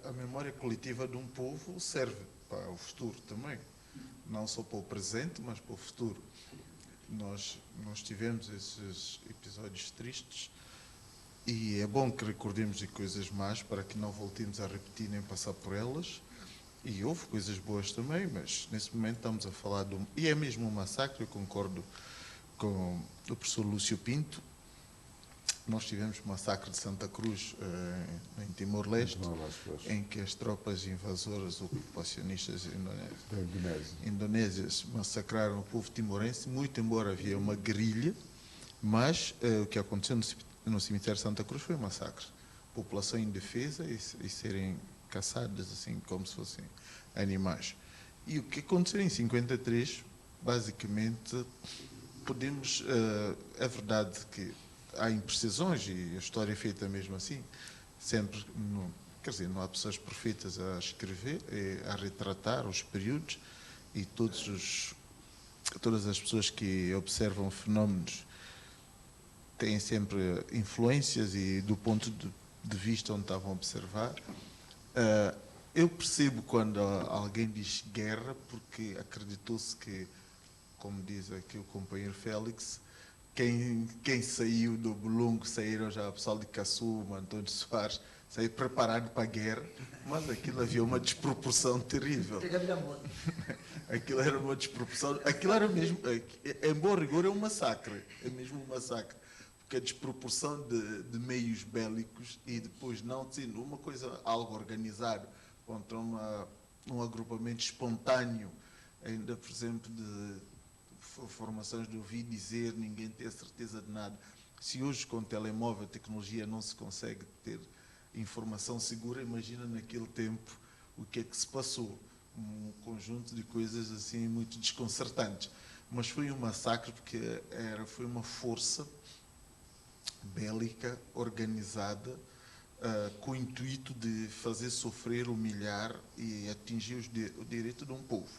B: a memória coletiva de um povo serve para o futuro também. Não só para o presente, mas para o futuro. Nós tivemos esses episódios tristes e é bom que recordemos de coisas más para que não voltemos a repetir nem passar por elas. E houve coisas boas também, mas nesse momento estamos a falar de e é mesmo um massacre, eu concordo com o professor Lúcio Pinto. Nós tivemos o massacre de Santa Cruz em Timor-Leste, em que as tropas invasoras ocupacionistas indonésias massacraram o povo timorense, muito embora havia uma guerrilha, mas o que aconteceu no cemitério de Santa Cruz foi um massacre. População indefesa e serem caçadas assim como se fossem animais. E o que aconteceu em 53, basicamente, podemos... é verdade que há imprecisões e a história é feita mesmo assim, sempre, quer dizer, não há pessoas perfeitas a escrever, a retratar os períodos e todas as pessoas que observam fenómenos têm sempre influências e do ponto de vista onde estavam a observar. Eu percebo quando alguém diz guerra, porque acreditou-se que, como diz aqui o companheiro Félix, quem saiu do Bulungo, saíram já o pessoal de Caçuma, Antônio Soares, saiu preparado para a guerra, mas aquilo havia uma desproporção terrível. Aquilo era uma desproporção, aquilo era mesmo, em bom rigor, é um massacre, é mesmo um massacre, porque a desproporção de meios bélicos e depois não sendo uma coisa, algo organizado contra um agrupamento espontâneo, ainda, por exemplo, formações de ouvir dizer, ninguém tem a certeza de nada. Se hoje com telemóvel, tecnologia, não se consegue ter informação segura, imagina naquele tempo o que é que se passou. Um conjunto de coisas assim muito desconcertantes. Mas foi um massacre porque foi uma força bélica organizada com o intuito de fazer sofrer, humilhar e atingir o direito de um povo.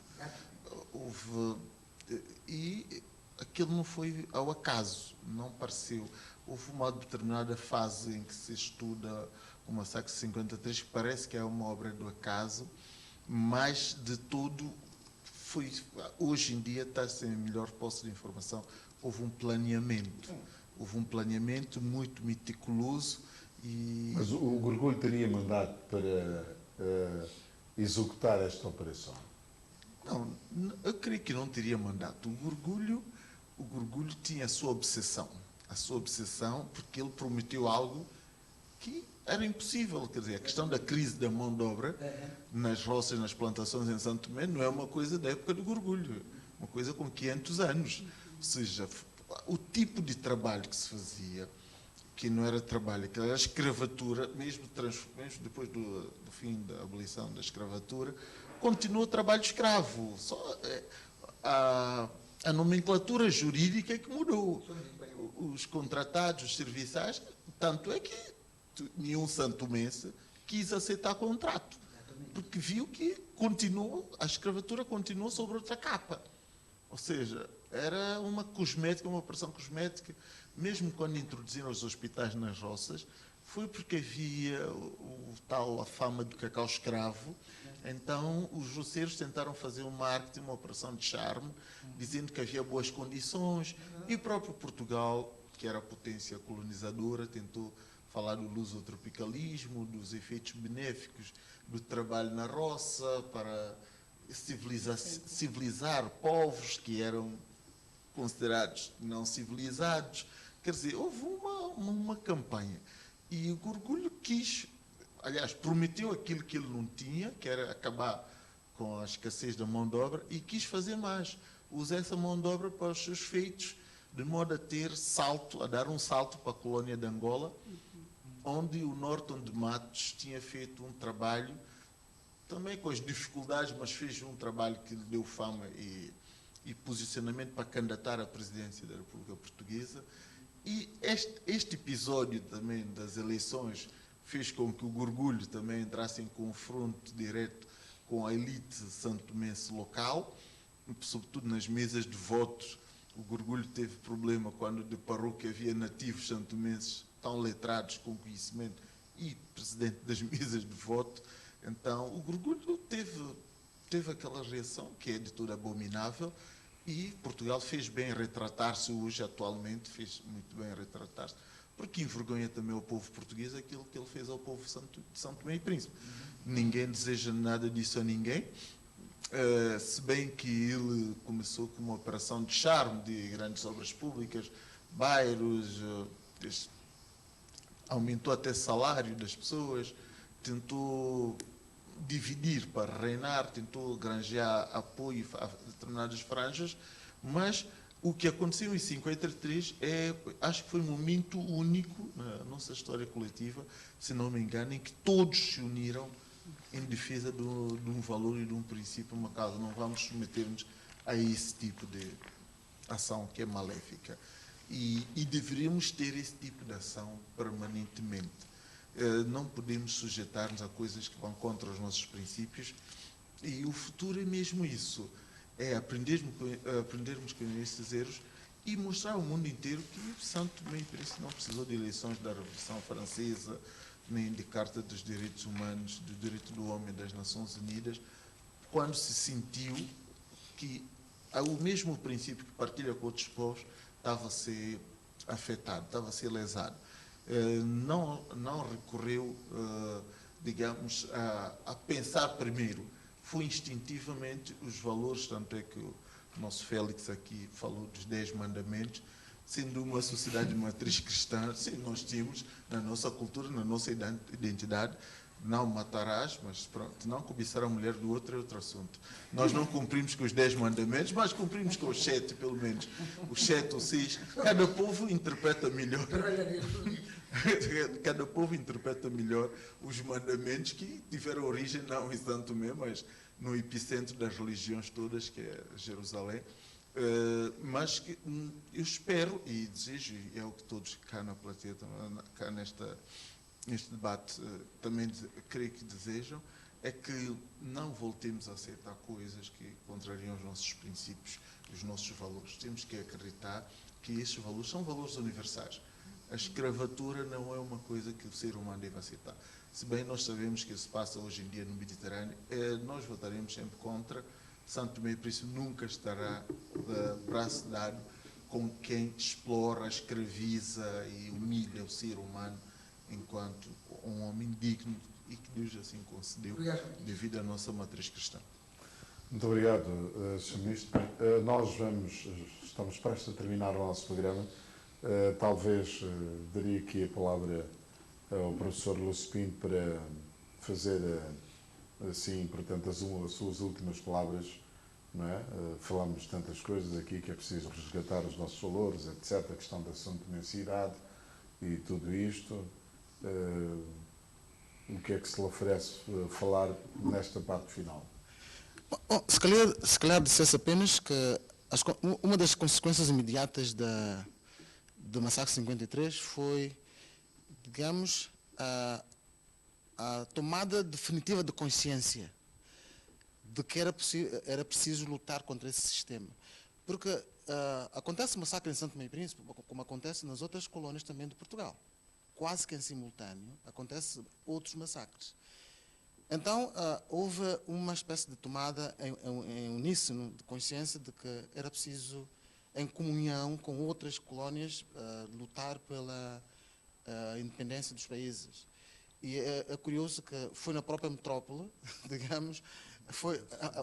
B: E aquilo não foi ao acaso, não pareceu. Houve uma determinada fase em que se estuda o massacre de 53, que parece que é uma obra do acaso, mas de todo hoje em dia está-se em melhor posse de informação. Houve um planeamento muito meticuloso.
F: Mas o Gorgulho teria mandato para executar esta operação?
B: Não, eu creio que não teria mandato. O Gorgulho tinha a sua obsessão, porque ele prometeu algo que era impossível. Quer dizer, a questão da crise da mão de obra nas roças, nas plantações em Santo Tomé, não é uma coisa da época do Gorgulho, uma coisa com 500 anos. Ou seja, o tipo de trabalho que se fazia, que não era trabalho, que era escravatura, mesmo depois do fim da abolição da escravatura, continua o trabalho escravo. Só a nomenclatura jurídica é que mudou. Os contratados, os serviçais, tanto é que nenhum santomense quis aceitar contrato, porque viu que a escravatura continuou sobre outra capa. Ou seja, era uma cosmética, uma operação cosmética. Mesmo quando introduziram os hospitais nas roças, foi porque havia a fama do cacau escravo. Então, os roceiros tentaram fazer um marketing, uma operação de charme, dizendo que havia boas condições. E o próprio Portugal, que era a potência colonizadora, tentou falar do lusotropicalismo, dos efeitos benéficos do trabalho na roça, para civilizar povos que eram considerados não civilizados. Quer dizer, houve uma campanha. E o Gorgulho prometeu aquilo que ele não tinha, que era acabar com a escassez da mão de obra, e quis fazer mais. Usar essa mão de obra para os seus feitos, de modo a dar um salto para a colónia de Angola, onde o Norton de Matos tinha feito um trabalho, também com as dificuldades, mas fez um trabalho que lhe deu fama e posicionamento para candidatar à presidência da República Portuguesa. E este episódio também das eleições fez com que o Gorgulho também entrasse em confronto direto com a elite santomense local, sobretudo nas mesas de votos. O Gorgulho teve problema quando deparou que havia nativos santomenses tão letrados, com conhecimento, e presidente das mesas de voto. Então, o Gorgulho teve aquela reação, que é de todo abominável, e Portugal fez bem em retratar-se hoje, atualmente, fez muito bem em retratar-se, porque envergonha também ao povo português aquilo que ele fez ao povo de São Tomé e Príncipe. Ninguém deseja nada disso a ninguém, se bem que ele começou com uma operação de charme, de grandes obras públicas, bairros, aumentou até o salário das pessoas, tentou dividir para reinar, tentou granjear apoio a determinadas franjas, mas o que aconteceu em 53 acho que foi um momento único na nossa história coletiva, se não me engano, em que todos se uniram em defesa de um valor e de um princípio, uma causa. Não vamos submeter-nos a esse tipo de ação que é maléfica. E deveríamos ter esse tipo de ação permanentemente. Não podemos sujeitar-nos a coisas que vão contra os nossos princípios, e o futuro é mesmo isso, é aprendermos com esses erros e mostrar ao mundo inteiro que Santo Tomé e Príncipe não precisou de eleições da Revolução Francesa, nem de Carta dos Direitos Humanos, do Direito do Homem das Nações Unidas, quando se sentiu que o mesmo princípio que partilha com outros povos estava a ser afetado, estava a ser lesado. Não recorreu, digamos, a pensar primeiro. Foi instintivamente os valores, tanto é que o nosso Félix aqui falou dos 10 mandamentos, sendo uma sociedade de matriz cristã, sim, nós tínhamos na nossa cultura, na nossa identidade, não matarás, mas pronto, não cobiçar a mulher do outro é outro assunto. Nós não cumprimos com os 10 mandamentos, mas cumprimos com os 7, pelo menos. Os 7 ou 6. Cada povo interpreta melhor. Cada povo interpreta melhor os mandamentos que tiveram origem não em Santo Tomé, mas no epicentro das religiões todas, que é Jerusalém. Mas que, eu espero e desejo, e é o que todos cá na plateia, cá neste debate, também creio que desejam, é que não voltemos a aceitar coisas que contrariam os nossos princípios, os nossos valores. Temos que acreditar que esses valores são valores universais. A escravatura não é uma coisa que o ser humano deve aceitar. Se bem nós sabemos que se passa hoje em dia no Mediterrâneo, nós votaremos sempre contra. Santo Tomé e Príncipe nunca estará de braço dado com quem explora, escraviza e humilha o ser humano enquanto um homem digno e que Deus assim concedeu devido à nossa matriz cristã.
F: Muito obrigado, Sr. Ministro. Nós estamos prestes a terminar o nosso programa. Talvez daria aqui a palavra ao professor Lúcio Pinto para fazer, assim, portanto, as suas últimas palavras, não é? Falamos de tantas coisas aqui que é preciso resgatar os nossos valores, etc., a questão da santomensidade e tudo isto. O que é que se lhe oferece falar nesta parte final?
E: Bom, se calhar dissesse apenas que uma das consequências imediatas do massacre 53 foi, digamos, a tomada definitiva de consciência de que era preciso lutar contra esse sistema. Porque acontece o massacre em Santo Tomé e Príncipe, como acontece nas outras colônias também de Portugal. Quase que em simultâneo acontecem outros massacres. Então, houve uma espécie de tomada em uníssono de consciência de que era preciso, em comunhão com outras colónias, lutar pela independência dos países. E é curioso que foi na própria metrópole, digamos,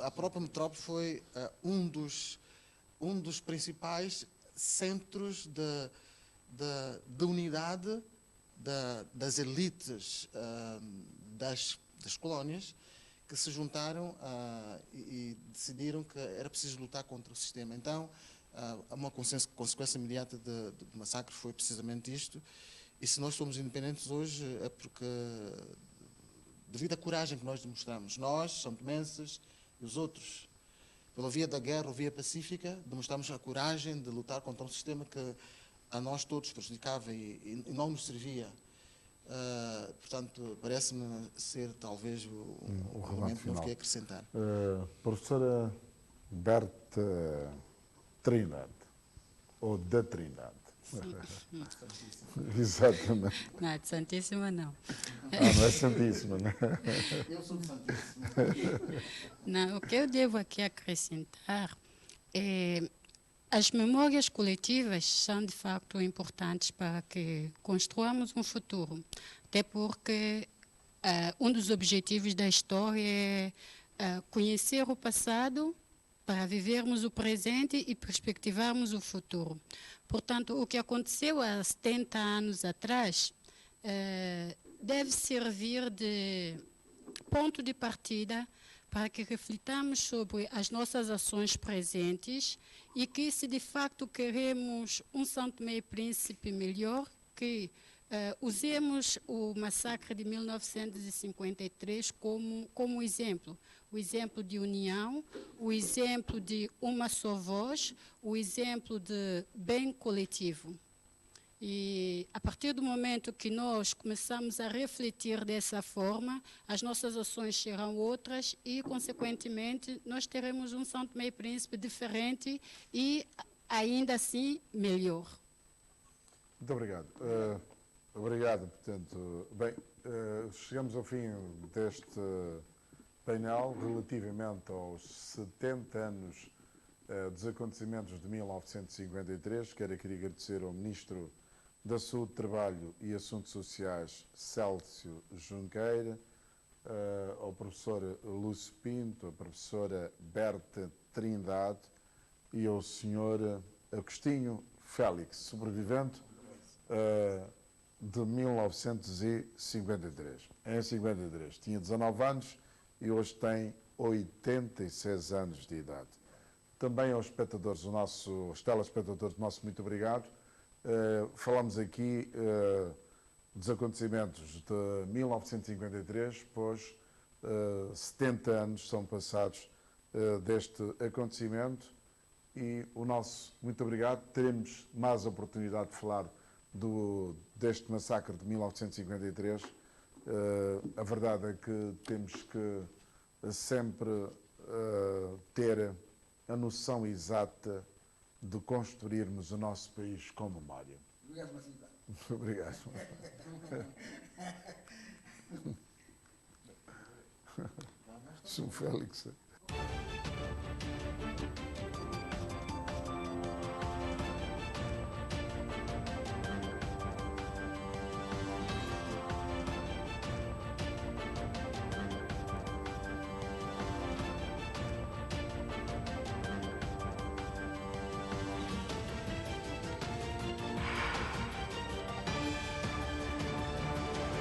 E: a própria metrópole foi um dos principais centros de unidade das elites das colónias, que se juntaram e decidiram que era preciso lutar contra o sistema. Então, uma consequência imediata do massacre foi precisamente isto. E se nós somos independentes hoje é porque, devido à coragem que nós demonstramos, nós, santomenses e os outros, pela via da guerra ou via pacífica, demonstramos a coragem de lutar contra um sistema que a nós todos prejudicava e não nos servia. Portanto, parece-me ser talvez o elemento que eu fiquei a acrescentar.
F: Professora Berta Trindade, ou da Trindade. Exatamente.
D: Não, de Santíssima não.
F: Não é Santíssima, não é?
E: Eu sou de Santíssimo.
D: Não, o que eu devo aqui acrescentar é as memórias coletivas são de facto importantes para que construamos um futuro, até porque um dos objetivos da história é conhecer o passado para vivermos o presente e perspectivarmos o futuro. Portanto, o que aconteceu há 70 anos atrás deve servir de ponto de partida para que reflitamos sobre as nossas ações presentes e que, se de facto queremos um Santo Tomé e Príncipe melhor, que usemos o massacre de 1953 como exemplo. O exemplo de união, o exemplo de uma só voz, o exemplo de bem coletivo. E a partir do momento que nós começamos a refletir dessa forma, as nossas ações serão outras e, consequentemente, nós teremos um Santo Tomé e Príncipe diferente e, ainda assim, melhor.
F: Muito obrigado. Obrigado, portanto. Bem, chegamos ao fim deste painel relativamente aos 70 anos dos acontecimentos de 1953. Quero aqui agradecer ao Ministro da Saúde, Trabalho e Assuntos Sociais, Célcio Junqueira, ao professor Lúcio Pinto, à professora Berta Trindade e ao senhor Agostinho Félix, sobrevivente
A: de 1953. Em 53 tinha 19 anos e hoje tem 86 anos de idade. Também aos espectadores, aos telespectadores, nosso muito obrigado. Falamos aqui dos acontecimentos de 1953, pois 70 anos são passados deste acontecimento e o nosso muito obrigado. Teremos mais oportunidade de falar deste massacre de 1953. A verdade é que temos que sempre ter a noção exata de construirmos o nosso país com memória.
E: Obrigado, Maciba.
A: Obrigado. Sr. Félix.